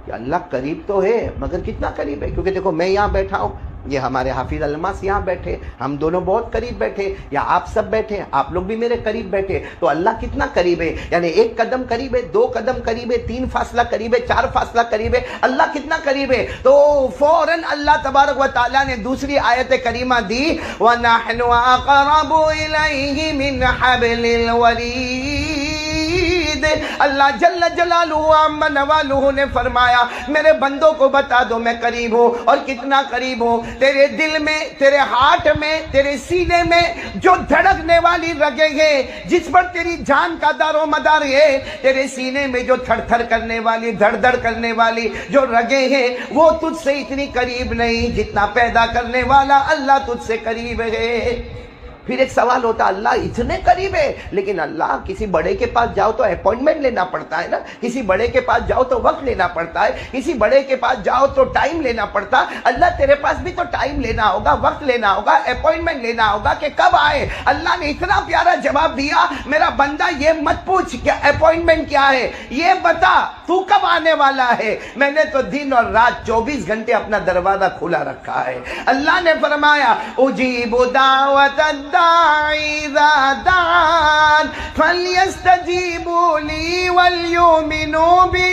S2: کہ اللہ قریب تو ہے مگر کتنا قریب ہے؟ کیونکہ دیکھو میں یہاں بیٹھا ہوں، یہ ہمارے حافظ الماس یہاں بیٹھے، ہم دونوں بہت قریب بیٹھے، یا آپ سب بیٹھے، آپ لوگ بھی میرے قریب بیٹھے، تو اللہ کتنا قریب ہے؟ یعنی 1 قدم قریب ہے، 2 قدم قریب ہے، 3 فاصلہ قریب ہے، 4 فاصلہ قریب ہے، اللہ کتنا قریب ہے؟ تو فوراً اللہ تبارک و تعالیٰ نے دوسری آیت کریمہ دی وَنَحْنُ أَقْرَبُ إِلَيْهِ مِنْ حَبْلِ الْوَرِيدِ۔ اللہ جل جلالہ عما نوالہ نے فرمایا میرے بندوں کو بتا دو میں قریب ہوں، اور کتنا قریب ہوں؟ تیرے دل میں، تیرے ہارٹ میں، تیرے سینے میں جو دھڑکنے والی رگیں ہیں، جس پر تیری جان کا دار و مدار ہے، تیرے سینے میں جو تھر تھر کرنے والی، دھڑ دھڑ کرنے والی جو رگیں ہیں، وہ تجھ سے اتنی قریب نہیں جتنا پیدا کرنے والا اللہ تجھ سے قریب ہے۔ پھر ایک سوال ہوتا اللہ اتنے قریب ہے، لیکن اللہ کسی بڑے کے پاس جاؤ تو اپوائنٹمنٹ لینا پڑتا ہے نا، کسی بڑے کے پاس جاؤ تو وقت لینا پڑتا ہے، کسی بڑے کے پاس جاؤ تو ٹائم لینا پڑتا ہے۔ اللہ تیرے پاس بھی تو ٹائم لینا ہوگا، وقت لینا ہوگا، اپوائنٹمنٹ لینا ہوگا کہ کب آئے۔ اللہ نے اتنا پیارا جواب دیا میرا بندہ یہ مت پوچھ کہ اپوائنٹمنٹ کیا ہے، یہ بتا تو کب آنے والا ہے، میں نے تو دن اور رات 24 گھنٹے اپنا دروازہ کھلا رکھا ہے۔ اللہ نے فرمایا اجیب دعوت الداعی اذا دعان فلیستجیبوا لی ولیؤمنوا بی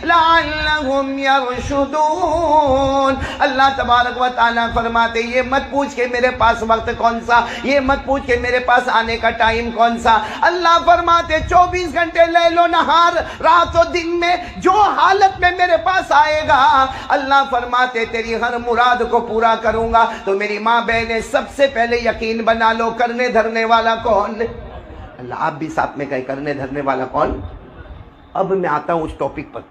S2: لعلہم یرشدون۔ اللہ تبارک و تعالیٰ فرماتے یہ مت پوچھ کہ میرے پاس وقت کون سا، یہ مت پوچھ کہ میرے پاس آنے کا ٹائم کون سا۔ اللہ فرماتے 24 گھنٹے لیل و نہار، رات و دن میں جو حالت میں میرے پاس آئے گا، اللہ فرماتے تیری ہر مراد کو پورا کروں گا۔ تو میری ماں بہنیں سب سے پہلے یقین بنا لو کرنے دھرنے والا کون؟ اللہ آپ بھی ساتھ میں کہیں کرنے دھرنے والا کون؟ اب میں آتا ہوں اس ٹاپک پر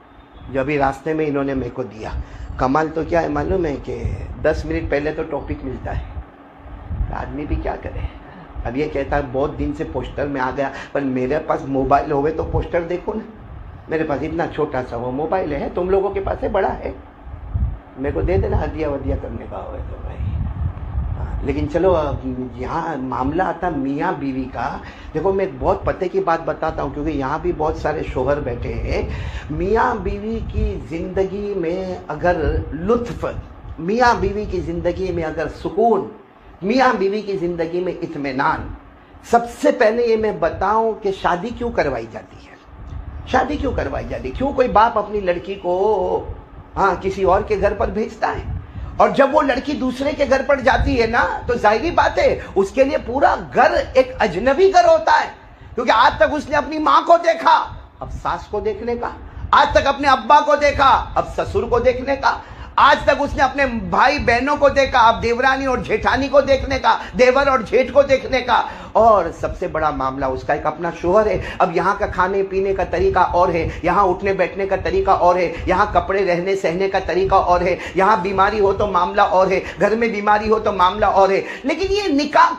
S2: جو ابھی راستے میں انہوں نے میرے کو دیا۔ کمال تو کیا ہے معلوم ہے کہ 10 منٹ پہلے تو ٹاپک ملتا ہے، آدمی بھی کیا کرے۔ اب یہ کہتا ہے بہت دن سے پوسٹر میں آ گیا، پر میرے پاس موبائل ہوئے تو پوسٹر دیکھو نا، میرے پاس اتنا چھوٹا سا وہ موبائل ہے، تم لوگوں کے پاس ہے بڑا ہے، میرے کو دے دینا ہدیہ ودیہ کرنے کا ہوئے تو بھائی۔ لیکن چلو یہاں معاملہ آتا میاں بیوی کا۔ دیکھو میں ایک بہت پتے کی بات بتاتا ہوں کیونکہ یہاں بھی بہت سارے شوہر بیٹھے ہیں۔ میاں بیوی کی زندگی میں اگر لطف، میاں بیوی کی زندگی میں اگر سکون، میاں بیوی کی زندگی میں اطمینان، سب سے پہلے یہ میں بتاؤں کہ شادی کیوں کروائی جاتی ہے، شادی کیوں کروائی جاتی ہے؟ کیوں کوئی باپ اپنی لڑکی کو کسی اور کے گھر پر بھیجتا ہے؟ اور جب وہ لڑکی دوسرے کے گھر پر جاتی ہے نا تو ظاہری بات ہے اس کے لیے پورا گھر ایک اجنبی گھر ہوتا ہے، کیونکہ آج تک اس نے اپنی ماں کو دیکھا، اب ساس کو دیکھنے کا، آج تک اپنے ابا کو دیکھا، اب سسر کو دیکھنے کا، آج تک اس نے اپنے بھائی بہنوں کو دیکھا، اب دیورانی اور جیٹھانی کو دیکھنے کا، دیور اور جیٹھ کو دیکھنے کا، اور سب سے بڑا معاملہ اس کا ایک اپنا شوہر ہے۔ اب یہاں کا کھانے پینے کا طریقہ اور ہے، یہاں اٹھنے بیٹھنے کا طریقہ اور ہے، یہاں کپڑے رہنے سہنے کا طریقہ اور ہے، یہاں بیماری ہو تو معاملہ اور ہے، گھر میں بیماری ہو تو معاملہ اور ہے۔ لیکن یہ نکاح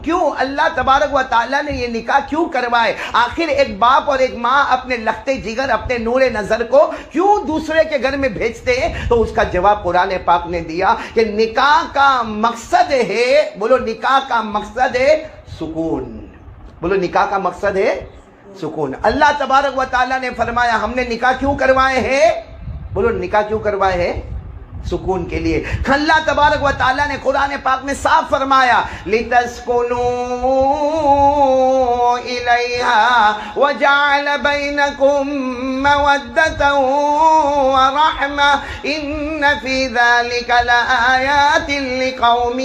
S2: کیوں اللہ تبارک و تعالیٰ نے یہ نکاح کیوں کروائے؟ آخر ایک باپ اور ایک ماں اپنے لختے جگر، اپنے نور نظر کو کیوں دوسرے کے گھر میں بھیجتے ہیں؟ تو اس کا جواب جواب قرآن پاک نے دیا کہ نکاح کا مقصد ہے، بولو نکاح کا مقصد ہے سکون، بولو نکاح کا مقصد ہے سکون۔ اللہ تبارک و تعالیٰ نے فرمایا ہم نے نکاح کیوں کروائے ہیں، بولو نکاح کیوں کروائے ہیں، سکون کے لیے۔ اللہ تبارک و تعالیٰ نے قرآن پاک میں صاف فرمایا لِتَسْكُنُوا إِلَيْهَا وَجَعَلَ بَيْنَكُم مَّوَدَّةً وَرَحْمَةً إِنَّ فِي ذَلِكَ لَآيَاتٍ لِقَوْمٍ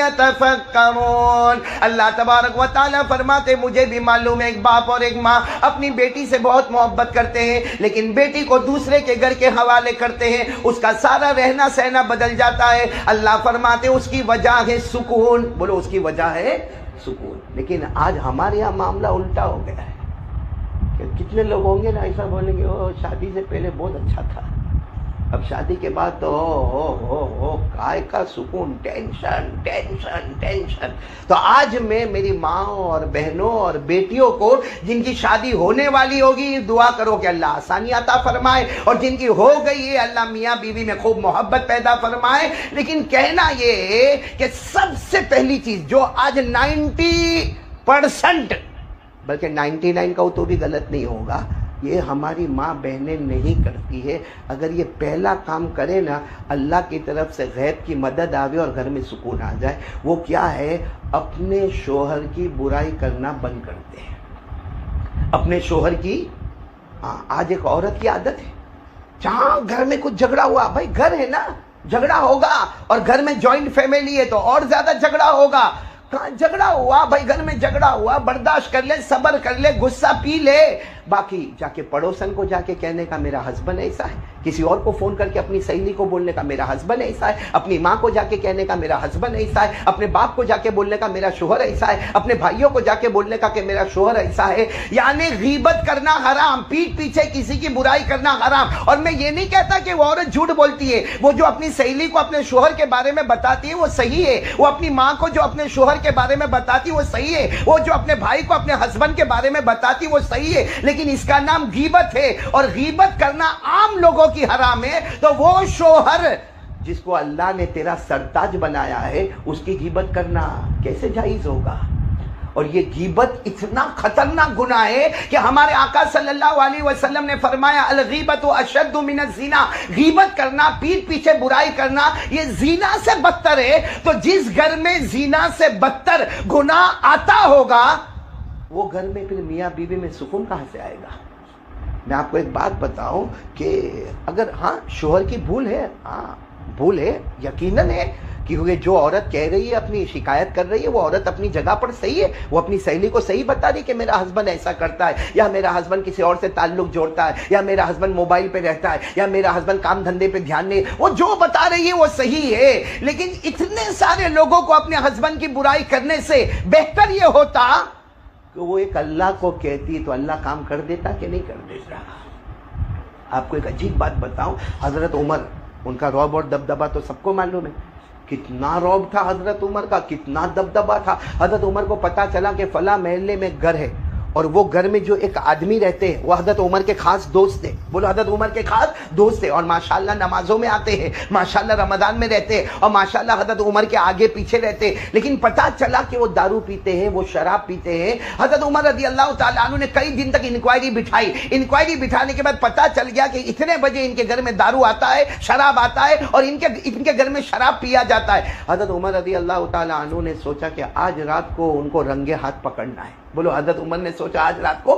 S2: يَتَفَكَّرُونَ۔ اللہ تبارک و تعالیٰ فرماتے مجھے بھی معلوم ہے ایک باپ اور ایک ماں اپنی بیٹی سے بہت محبت کرتے ہیں، لیکن بیٹی کو دوسرے کے گھر کے حوالے کرتے ہیں، اس کا سارا رہنا سہنا بدل جاتا ہے۔ اللہ فرماتے اس کی وجہ ہے سکون، بولو اس کی وجہ ہے سکون۔ لیکن آج ہمارے یہاں معاملہ الٹا ہو گیا ہے کہ کتنے لوگ ہوں گے نا ایسا بولیں گے او شادی سے پہلے بہت اچھا تھا، اب شادی کے بعد تو ہو کائے کا سکون، ٹینشن ٹینشن ٹینشن۔ تو آج میں میری ماں اور بہنوں اور بیٹیوں کو جن کی شادی ہونے والی ہوگی دعا کرو کہ اللہ آسانی عطا فرمائے، اور جن کی ہو گئی ہے اللہ میاں بیوی میں خوب محبت پیدا فرمائے۔ لیکن کہنا یہ ہے کہ سب سے پہلی چیز جو آج 90% بلکہ 99 کا تو بھی غلط نہیں ہوگا، یہ ہماری ماں بہنیں نہیں کرتی ہے۔ اگر یہ پہلا کام کرے نا اللہ کی طرف سے غیب کی مدد آوے اور گھر میں سکون آ جائے، وہ کیا ہے، اپنے شوہر کی برائی کرنا بند کرتے ہیں۔ اپنے شوہر کی آج ایک عورت کی عادت ہے، جہاں گھر میں کچھ جھگڑا ہوا، بھائی گھر ہے نا جھگڑا ہوگا، اور گھر میں جوائنٹ فیملی ہے تو اور زیادہ جھگڑا ہوگا۔ کہاں جھگڑا ہوا بھائی، گھر میں جھگڑا ہوا، برداشت کر لے، صبر کر لے، غصہ پی لے، باقی جا کے پڑوسن کو جا کے کہنے کا میرا ہسبینڈ ایسا ہے، کسی اور کو فون کر کے اپنی سہیلی کو بولنے کا میرا ہسبینڈ ایسا ہے، اپنی ماں کو جا کے کہنے کا میرا ہسبینڈ ایسا ہے، اپنے باپ کو جا کے بولنے کا میرا شوہر ایسا ہے، اپنے بھائیوں کو جا کے بولنے کا کہ میرا شوہر ایسا ہے۔ یعنی غیبت کرنا حرام، پیٹھ پیچھے کسی کی برائی کرنا حرام۔ اور میں یہ نہیں کہتا کہ وہ عورت جھوٹ بولتی ہے، وہ جو اپنی سہیلی کو اپنے شوہر کے بارے میں بتاتی ہے وہ صحیح ہے، وہ اپنی ماں کو جو اپنے شوہر کے بارے میں بتاتی وہ صحیح ہے، وہ جو اپنے بھائی کو اپنے ہسبینڈ کے بارے میں بتاتی وہ صحیح ہے، لیکن اس کا نام غیبت ہے، اور غیبت کرنا عام لوگوں کی حرام ہے۔ تو وہ شوہر جس کو اللہ نے تیرا سرتاج بنایا ہے اس کی غیبت کرنا کیسے جائز ہوگا؟ اور یہ غیبت اتنا خطرناک گناہ ہے کہ ہمارے آقا صلی اللہ علیہ وسلم نے فرمایا الغیبت اشد من الزنا، غیبت کرنا، پیٹھ پیچھے برائی کرنا یہ زنا سے بدتر ہے۔ تو جس گھر میں زنا سے بدتر گناہ آتا ہوگا وہ گھر میں پھر میاں بیوی میں سکون کہاں سے آئے گا؟ میں آپ کو ایک بات بتاؤں کہ اگر شوہر کی بھول ہے، بھول ہے یقیناً ہے، کیونکہ جو عورت کہہ رہی ہے اپنی شکایت کر رہی ہے وہ عورت اپنی جگہ پر صحیح ہے، وہ اپنی سہیلی کو صحیح بتا رہی کہ میرا ہسبینڈ ایسا کرتا ہے، یا میرا ہسبینڈ کسی اور سے تعلق جوڑتا ہے، یا میرا ہسبینڈ موبائل پہ رہتا ہے، یا میرا ہسبینڈ کام دھندے پہ دھیان نہیں، وہ جو بتا رہی ہے وہ صحیح ہے۔ لیکن اتنے سارے لوگوں کو اپنے ہسبینڈ کی برائی کرنے سے بہتر یہ ہوتا کہ وہ ایک اللہ کو کہتی تو اللہ کام کر دیتا کہ نہیں کر دیتا۔ آپ کو ایک عجیب بات بتاؤں، حضرت عمر، ان کا رعب اور دبدبہ تو سب کو معلوم ہے، کتنا رعب تھا حضرت عمر کا، کتنا دبدبہ تھا۔ حضرت عمر کو پتا چلا کہ فلاں محلے میں گھر ہے، اور وہ گھر میں جو ایک آدمی رہتے ہیں وہ حضرت عمر کے خاص دوست تھے، بولو حضرت عمر کے خاص دوست تھے، اور ماشاءاللہ نمازوں میں آتے ہیں، ماشاءاللہ رمضان میں رہتے ہیں، اور ماشاءاللہ حضرت عمر کے آگے پیچھے رہتے ہیں۔ لیکن پتا چلا کہ وہ دارو پیتے ہیں، وہ شراب پیتے ہیں۔ حضرت عمر رضی اللہ تعالیٰ عنہ نے کئی دن تک انکوائری بٹھائی، انکوائری بٹھانے کے بعد پتا چل گیا کہ اتنے بجے ان کے گھر میں دارو آتا ہے، شراب آتا ہے، اور ان کے گھر میں شراب پیا جاتا ہے۔ حضرت عمر رضی اللہ تعالیٰ عنہ نے سوچا کہ آج رات کو ان کو رنگے ہاتھ پکڑنا ہے، بولو حضرت عمر نے سوچا آج رات کو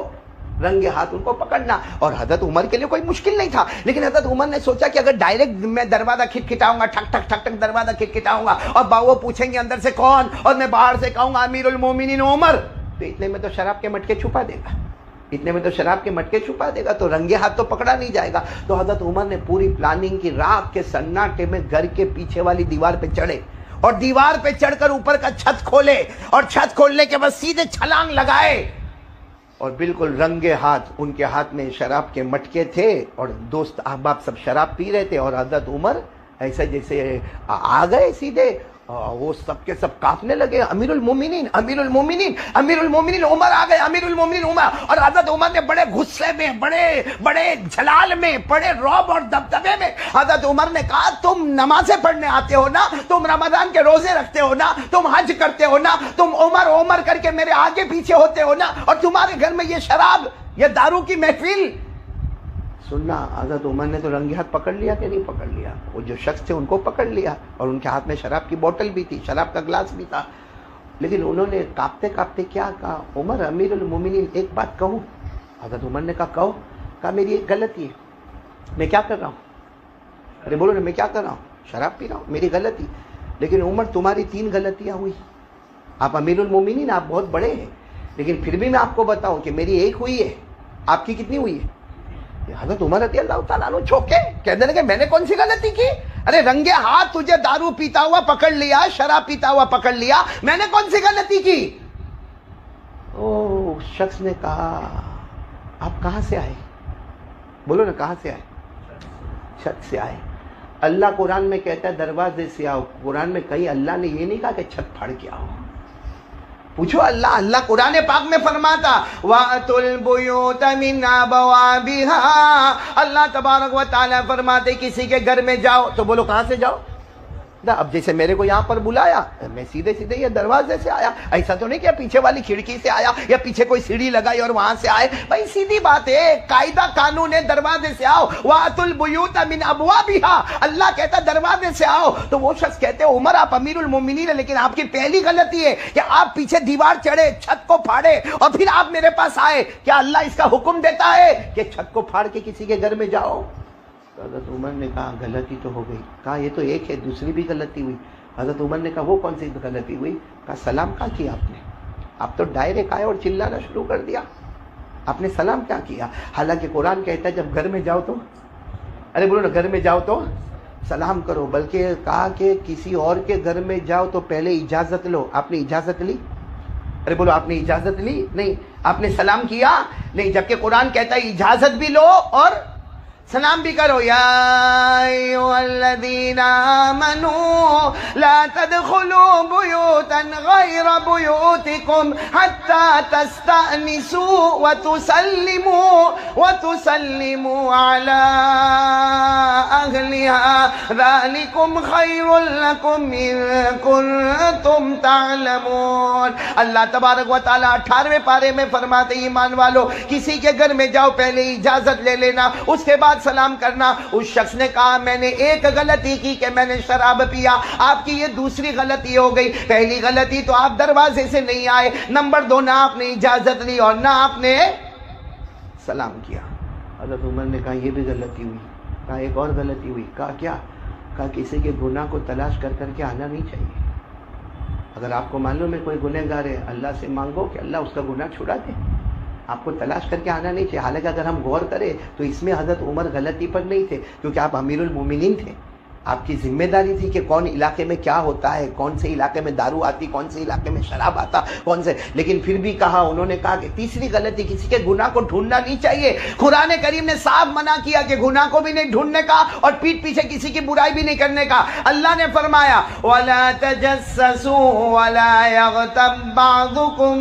S2: رنگے ہاتھ ان کو پکڑنا، اور حضرت عمر کے لیے کوئی مشکل نہیں تھا، لیکن حضرت عمر نے سوچا کہ اگر ڈائریکٹ میں دروازہ کھٹکھٹاؤں گا، ٹھک ٹھک ٹھک ٹھک دروازہ کھٹکھٹاؤں گا، اور وہ پوچھیں گے اندر سے کون، اور میں باہر سے کہوں گا امیر المومنین عمر، تو اتنے میں تو شراب کے مٹکے چھپا دے گا، اتنے میں تو شراب کے مٹکے چھپا دے گا، تو رنگے ہاتھ تو پکڑا نہیں جائے گا۔ تو حضرت عمر نے پوری پلاننگ کی، رات کے سناٹے میں گھر کے پیچھے والی دیوار پہ چڑھے، اور دیوار پہ چڑھ کر اوپر کا چھت کھولے، اور چھت کھولنے کے بعد سیدھے چھلانگ لگائے، اور بالکل رنگے ہاتھ ان کے ہاتھ میں شراب کے مٹکے تھے، اور دوست احباب سب شراب پی رہے تھے، اور حضرت عمر ایسے جیسے آ گئے سیدھے، وہ سب کے سب کانپنے لگے. امیر المومنین امیر المومنین امیر المومنین عمر آ گئے, امیر المومنین عمر. اور حضرت عمر نے بڑے غصے میں, بڑے جلال میں, بڑے رعب اور دبدبے میں حضرت عمر نے کہا تم نمازیں پڑھنے آتے ہو نا, تم رمضان کے روزے رکھتے ہو نا, تم حج کرتے ہو نا, تم عمر کر کے میرے آگے پیچھے ہوتے ہو نا, اور تمہارے گھر میں یہ شراب, یہ دارو کی محفل. سننا, حضرت عمر نے تو رنگے ہاتھ پکڑ لیا کہ نہیں پکڑ لیا؟ وہ جو شخص تھے ان کو پکڑ لیا, اور ان کے ہاتھ میں شراب کی بوتل بھی تھی, شراب کا گلاس بھی تھا. لیکن انہوں نے کانپتے کانپتے کیا کہا, عمر امیر المومنین ایک بات کہوں. حضرت عمر نے کہا کہو. کہا میری ایک غلطی ہے, میں کیا کر رہا ہوں؟ ارے بولو نا, میں کیا کر رہا ہوں؟ شراب پی رہا ہوں, میری غلطی. لیکن عمر تمہاری 3 غلطیاں ہوئی. آپ امیر المومنین, آپ بہت بڑے ہیں, لیکن پھر بھی میں آپ کو بتاؤں کہ میری ایک ہوئی ہے, آپ کی کتنی ہوئی ہے؟ حضرت عمر رضی اللہ تعالیٰ عنہ چوکے, کہنے لگے میں نے کون سی غلطی کی؟ ارے رنگے ہاتھ تجھے دارو پیتا ہوا پکڑ لیا, شراب پیتا ہوا پکڑ لیا, میں نے کون سی غلطی کی؟ او شخص نے کہا آپ کہاں سے آئے؟ بولو نا, کہاں سے آئے؟ چھت سے آئے. اللہ قرآن میں کہتا ہے دروازے سے آؤ. قرآن میں کہیں اللہ نے یہ نہیں کہا کہ چھت پھاڑ کے آؤ. پوچھو اللہ قرآن پاک میں فرماتا وَأْتُوا الْبُيُوتَ مِنْ أَبْوَابِهَا. اللہ تبارک و تعالیٰ فرماتے کسی کے گھر میں جاؤ تو بولو کہاں سے جاؤ؟ اب جیسے میرے کو یہاں پر بلایا, میں سیدھے یہ دروازے سے آیا. ایسا تو نہیں کہ پیچھے والی کھڑکی سے آیا یا پیچھے کوئی سیڑھی لگائی اور وہاں سے آئے. بھائی سیدھی بات ہے, قاعدہ قانون ہے, دروازے سے آؤ. وَأْتُوا الْبُيُوتَ مِنْ أَبْوَابِهَا. اللہ کہتا دروازے سے آؤ. تو وہ شخص کہتے ہیں عمر آپ امیر المومنین ہیں, لیکن آپ کی پہلی غلطی ہے کہ آپ پیچھے دیوار چڑھے, چھت کو پھاڑے اور پھر آپ میرے پاس آئے. کیا اللہ اس کا حکم دیتا ہے کہ چھت کو پھاڑ کے کسی کے گھر میں جاؤ؟ حضرت عمر نے کہا غلطی تو ہو گئی. کہا یہ تو ایک ہے, دوسری بھی غلطی ہوئی. حضرت عمر نے کہا وہ کون سی غلطی ہوئی؟ کہا سلام کیا کیا آپ نے؟ آپ تو ڈائریکٹ آئے اور چلانا شروع کر دیا. آپ نے سلام کیا کیا؟ حالانکہ قرآن کہتا ہے جب گھر میں جاؤ تو, ارے بولو نا, گھر میں جاؤ تو سلام کرو. بلکہ کہا کہ کسی اور کے گھر میں جاؤ تو پہلے اجازت لو. آپ نے اجازت لی؟ ارے بولو آپ نے اجازت لی؟ نہیں. آپ نے سلام کیا؟ نہیں. جبکہ قرآن کہتا ہے اجازت بھی لو اور سلام بھی کرو. یا ایھا الذین آمنوا لا تدخلوا بیوتا غیر بیوتکم حتی تستأنسوا وتسلموا علی اہلها ذالکم خیر لکم ان کنتم تعلمون. اللہ تبارک و تعالیٰ 18ویں پارے میں فرماتے ایمان والو کسی کے گھر میں جاؤ پہلے اجازت لے لینا, اس کے بعد سلام کرنا. اس شخص نے کہا میں نے ایک غلطی کی کہ میں نے شراب پیا. آپ کی یہ دوسری غلطی ہو گئی. پہلی غلطی تو آپ دروازے سے نہیں آئے, نمبر 2 نہ آپ نے اجازت لی اور نہ آپ نے سلام کیا. حضرت عمر نے کہا یہ بھی غلطی ہوئی. کہا ایک اور غلطی ہوئی. کہا کیا؟ کہا کسی کے گناہ کو تلاش کر کر کے آنا نہیں چاہیے. اگر آپ کو معلوم ہے کوئی گنہگار ہے, اللہ سے مانگو کہ اللہ اس کا گناہ چھڑا دے. آپ کو تلاش کر کے آنا نہیں چاہیے. حالانکہ اگر ہم غور کریں تو اس میں حضرت عمر غلطی پر نہیں تھے, کیونکہ آپ امیر المومنین تھے. آپ کی ذمہ داری تھی کہ کون علاقے میں کیا ہوتا ہے, کون سے علاقے میں دارو آتی, کون سے علاقے میں شراب آتا, کون سے. لیکن پھر بھی کہا, انہوں نے کہا کہ تیسری غلطی کسی کے گناہ کو ڈھونڈنا نہیں چاہیے. قرآن کریم نے صاف منع کیا کہ گناہ کو بھی نہیں ڈھونڈنے کا اور پیٹھ پیچھے کسی کی برائی بھی نہیں کرنے کا. اللہ نے فرمایا وَلَا تَجَسَّسُوا وَلَا يَغْتَبْ بَعْضُكُمْ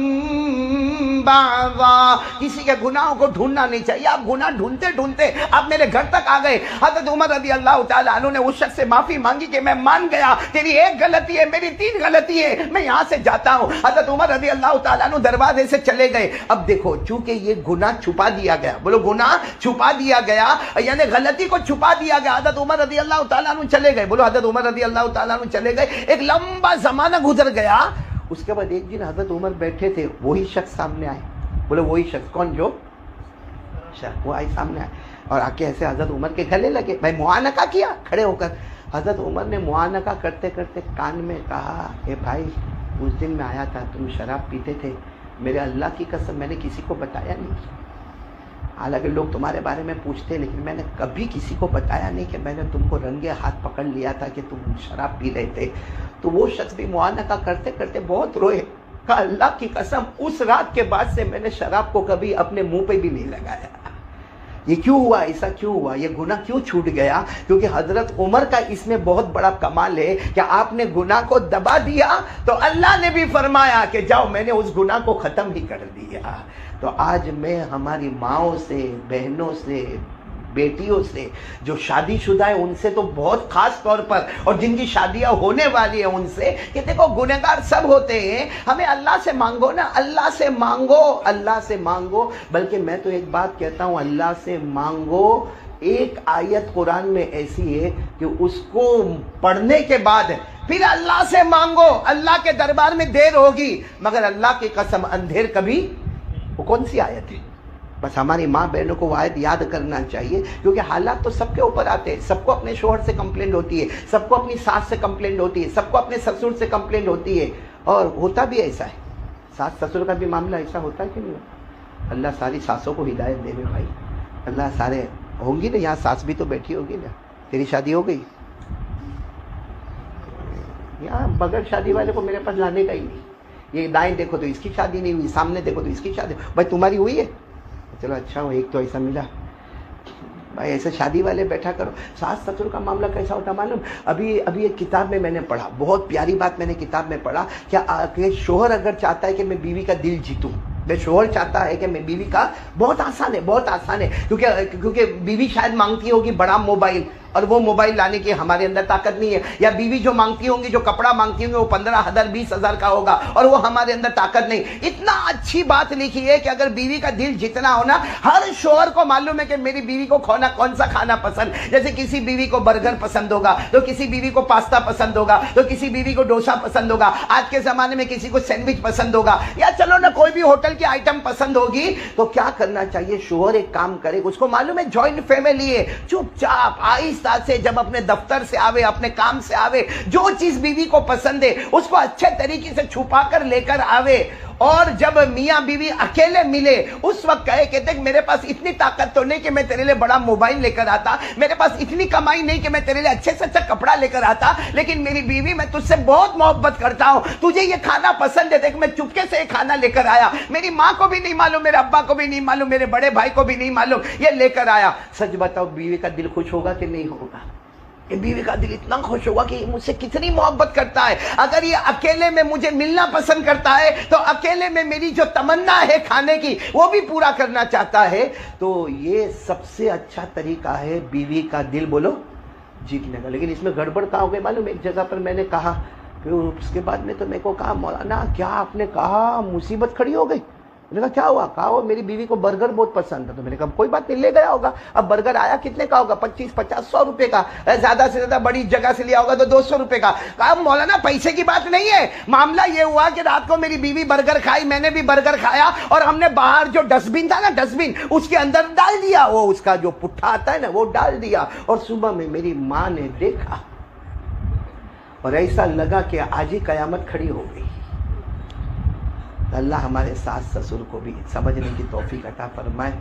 S2: بَعْضًا. کسی کے گناہوں کو ڈھونڈنا نہیں چاہیے. آپ گناہ ڈھونڈتے ڈھونڈتے آپ میرے گھر تک آ گئے. حضرت عمر رضی اللہ تعالیٰ عنہ نے اس سے معافی مانگی کہ میں مان گیا, تیری ایک غلطی ہے, میری 3 غلطی ہے, میں یہاں سے جاتا ہوں. حضرت عمر رضی اللہ تعالیٰ عنہ دروازے سے چلے گئے. اب دیکھو چونکہ یہ گناہ چھپا دیا گیا, بولو گناہ چھپا دیا گیا, یعنی غلطی کو چھپا دیا گیا. حضرت عمر رضی اللہ تعالیٰ عنہ چلے گئے. بولو حضرت عمر رضی اللہ تعالیٰ عنہ چلے گئے. ایک لمبا زمانہ گزر گیا. اس کے بعد ایک دن حضرت عمر بیٹھے تھے, وہی شخص سامنے آئے. بولو وہی شخص. کون؟ جو شخص وہ آئے سامنے آئے اور آ کے ایسے حضرت عمر کے گلے لگے. بھائی معانقہ کیا کھڑے ہو کر. حضرت عمر نے معانقہ کرتے کرتے کان میں کہا, اے بھائی اس دن میں آیا تھا, تم شراب پیتے تھے, میرے اللہ کی قسم میں نے کسی کو بتایا نہیں. حالانکہ لوگ تمہارے بارے میں پوچھتے, لیکن میں نے کبھی کسی کو بتایا نہیں کہ میں نے تم کو رنگے ہاتھ پکڑ لیا تھا کہ تم شراب پی رہے تھے. تو وہ شخص بھی معانقہ کرتے کرتے بہت روئے. کہا اللہ کی قسم اس رات کے بعد سے میں نے شراب کو کبھی اپنے منہ پہ بھی نہیں لگایا. یہ کیوں ہوا, ایسا کیوں ہوا, یہ گناہ کیوں چھوٹ گیا؟ کیونکہ حضرت عمر کا اس میں بہت بڑا کمال ہے کہ آپ نے گناہ کو دبا دیا تو اللہ نے بھی فرمایا کہ جاؤ میں نے اس گناہ کو ختم ہی کر دیا. تو آج میں ہماری ماؤں سے, بہنوں سے, بیٹیوں سے جو شادی شدہ ہے ان سے تو بہت خاص طور پر, اور جن کی شادیاں ہونے والی ہیں ان سے, کہ دیکھو گنہگار سب ہوتے ہیں, ہمیں اللہ سے مانگو نا, اللہ سے مانگو, اللہ سے مانگو. بلکہ میں تو ایک بات کہتا ہوں, اللہ سے مانگو. ایک آیت قرآن میں ایسی ہے کہ اس کو پڑھنے کے بعد پھر اللہ سے مانگو, اللہ کے دربار میں دیر ہوگی مگر اللہ کی قسم اندھیر کبھی. وہ کون سی آیت ہے؟ بس ہماری ماں بہنوں کو آیت یاد کرنا چاہیے, کیونکہ حالات تو سب کے اوپر آتے ہیں. سب کو اپنے شوہر سے کمپلینٹ ہوتی ہے, سب کو اپنی ساس سے کمپلینٹ ہوتی ہے, سب کو اپنے سسر سے کمپلینٹ ہوتی ہے, اور ہوتا بھی ایسا ہے. ساس سسر کا بھی معاملہ ایسا ہوتا ہے کہ نہیں؟ اللہ ساری ساسوں کو ہدایت دے بھائی. اللہ سارے ہوں گی نا, یہاں ساس بھی تو بیٹھی ہوگی نا. تیری شادی ہو گئی؟ یہاں بغیر شادی والے کو میرے پاس لانے کا ہی نہیں. یہ دائیں دیکھو تو اس کی شادی نہیں ہوئی, سامنے دیکھو تو اس کی شادی. بھائی تمہاری ہوئی ہے؟ چلو اچھا ہو, ایک تو ایسا ملا. بھائی ایسے شادی والے بیٹھا کرو. ساس سسر کا معاملہ کیسا ہوتا معلوم؟ ابھی ایک کتاب میں نے پڑھا, بہت پیاری بات میں نے کتاب میں پڑھا, کہ شوہر اگر چاہتا ہے کہ میں بیوی کا دل جیتوں, میں شوہر چاہتا ہے کہ میں بیوی کا, بہت آسان ہے, بہت آسان ہے. کیونکہ بیوی شاید مانگتی ہوگی بڑا موبائل, اور وہ موبائل لانے کی ہمارے اندر طاقت نہیں ہے. یا بیوی جو مانگتی ہوں گی, جو کپڑا مانگتی ہوں گی, وہ 15,000 20,000 کا ہوگا, اور وہ ہمارے اندر طاقت نہیں. اتنا اچھی بات لکھی ہے کہ اگر بیوی کا دل جتنا ہونا, ہر شوہر کو معلوم ہے کہ میری بیوی کو کون سا کھانا پسند. جیسے کسی بیوی کو برگر پسند ہوگا, تو کسی بیوی کو پاستا پسند ہوگا, تو کسی بیوی کو ڈوسا پسند ہوگا, آج کے زمانے میں کسی کو سینڈوچ پسند ہوگا, یا چلو نا کوئی بھی ہوٹل کی آئٹم پسند ہوگی. تو کیا کرنا چاہیے؟ شوہر ایک کام کرے, اس کو معلوم ہے جوائنٹ فیملی ہے, چپ چاپ آہستہ سے جب اپنے دفتر سے آوے, اپنے کام سے آوے, جو چیز بیوی کو پسند ہے اس کو اچھے طریقے سے چھپا کر لے کر آوے. اور جب میاں بیوی اکیلے ملے اس وقت کہے کہ دیکھ میرے پاس اتنی طاقت تو نہیں کہ میں تیرے لیے بڑا موبائل لے کر آتا, میرے پاس اتنی کمائی نہیں کہ میں تیرے لیے اچھے سے اچھا کپڑا لے کر آتا, لیکن میری بیوی میں تجھ سے بہت محبت کرتا ہوں, تجھے یہ کھانا پسند ہے, دیکھ میں چپکے سے یہ کھانا لے کر آیا, میری ماں کو بھی نہیں معلوم, میرے ابا کو بھی نہیں معلوم, میرے بڑے بھائی کو بھی نہیں معلوم, یہ لے کر آیا. سچ بتاؤ بیوی کا دل خوش ہوگا کہ نہیں ہوگا؟ کہ بیوی کا دل اتنا خوش ہوگا کہ مجھ سے کتنی محبت کرتا ہے. اگر یہ اکیلے میں مجھے ملنا پسند کرتا ہے تو اکیلے میں میری جو تمنا ہے کھانے کی وہ بھی پورا کرنا چاہتا ہے. تو یہ سب سے اچھا طریقہ ہے بیوی کا دل بولو جیتنے کا. لیکن اس میں گڑبڑ کہاں ہو گئی معلوم؟ ایک جگہ پر میں نے کہا, پھر اس کے بعد میں تو میرے کو کہا مولانا کیا آپ نے کہا مصیبت کھڑی ہو گئی. میں نے کہا کیا ہوا؟ کہا وہ میری بیوی کو برگر بہت پسند ہے. تو میں نے کہا کوئی بات نہیں, لے گیا ہوگا. اب برگر آیا کتنے کا ہوگا؟ 25 50 100 روپے کا, زیادہ سے زیادہ بڑی جگہ سے لیا ہوگا تو 200 روپے کا. کہا مولانا پیسے کی بات نہیں ہے, معاملہ یہ ہوا کہ رات کو میری بیوی برگر کھائی, میں نے بھی برگر کھایا, اور ہم نے باہر جو ڈسٹ بن تھا نا, ڈسٹ بن اس کے اندر ڈال دیا, وہ اس کا جو پٹھا آتا ہے نا وہ ڈال دیا. اور صبح میں میری ماں نے دیکھا اور ایسا لگا کہ آج ہی قیامت کھڑی ہو گئی. اللہ ہمارے ساس سسر کو بھی سمجھنے کی توفیق عطا فرمائے.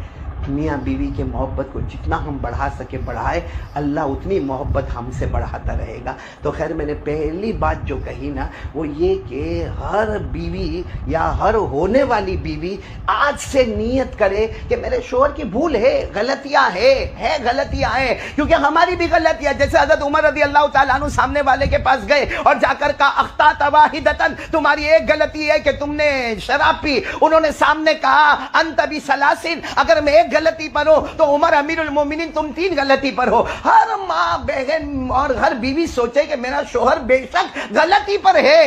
S2: میاں بیوی کے محبت کو جتنا ہم بڑھا سکے بڑھائے, اللہ اتنی محبت ہم سے بڑھاتا رہے گا. تو خیر میں نے پہلی بات جو کہی نا وہ یہ کہ ہر بیوی یا ہر ہونے والی بیوی آج سے نیت کرے کہ میرے شوہر کی بھول ہے, غلطیاں ہے غلطیاں ہیں, کیونکہ ہماری بھی غلطیاں. جیسے حضرت عمر رضی اللہ تعالیٰ عنہ سامنے والے کے پاس گئے اور جا کر کہا اخطأت واحدۃ, تمہاری ایک غلطی ہے کہ تم نے شراب پی. انہوں نے سامنے کہا انت بثلاثن, اگر میں ایک غلطی پر ہو تو عمر امیر المومنین تم 3 غلطی پر ہو. ہر ماں بہن اور ہر بیوی سوچے کہ میرا شوہر بے شک غلطی پر ہے,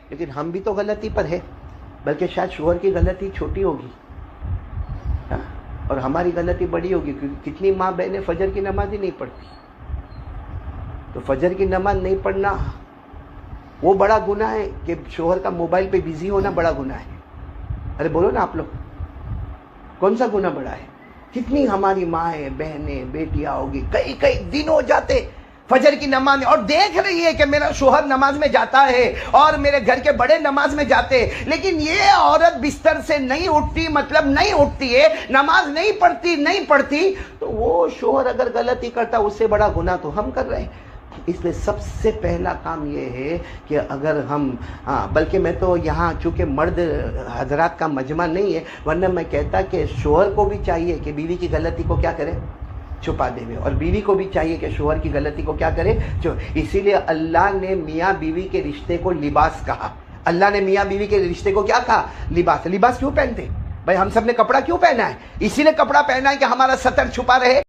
S2: لیکن ہم بھی تو غلطی پر ہے, بلکہ شاید شوہر کی غلطی چھوٹی ہوگی اور ہماری غلطی بڑی ہوگی. کیونکہ کتنی ماں بہنیں فجر کی نماز ہی نہیں پڑھتی. تو فجر کی نماز نہیں پڑھنا وہ بڑا گناہ ہے کہ شوہر کا موبائل پہ بزی ہونا بڑا گناہ ہے. ارے بولو نا آپ لوگ, کون سا گناہ بڑا ہے؟ کتنی ہماری مائیں بہنیں بیٹیاں ہوگی کئی دن ہو جاتے فجر کی نماز میں, اور دیکھ رہی ہے کہ میرا شوہر نماز میں جاتا ہے اور میرے گھر کے بڑے نماز میں جاتے, لیکن یہ عورت بستر سے نہیں اٹھتی, مطلب نہیں اٹھتی ہے, نماز نہیں پڑھتی. تو وہ شوہر اگر غلطی کرتا اس سے بڑا گناہ تو ہم کر رہے ہیں. اس لیے سب سے پہلا کام یہ ہے کہ اگر ہم بلکہ میں تو یہاں چونکہ مرد حضرات کا مجمع نہیں ہے، ورنہ میں کہتا کہ شوہر کو بھی چاہیے کہ بیوی کی غلطی کو کیا کرے، چھپا دے، اور بیوی کو بھی چاہیے کہ شوہر کی غلطی کو کیا کرے۔ اسی لیے اللہ نے میاں بیوی کے رشتے کو لباس کہا۔ اللہ نے میاں بیوی کے رشتے کو کیا کہا؟ لباس۔ لباس کیوں پہنتے؟ بھائی ہم سب نے کپڑا کیوں پہنا ہے؟ اسی لیے کپڑا پہنا ہے کہ ہمارا ستر چھپا رہے۔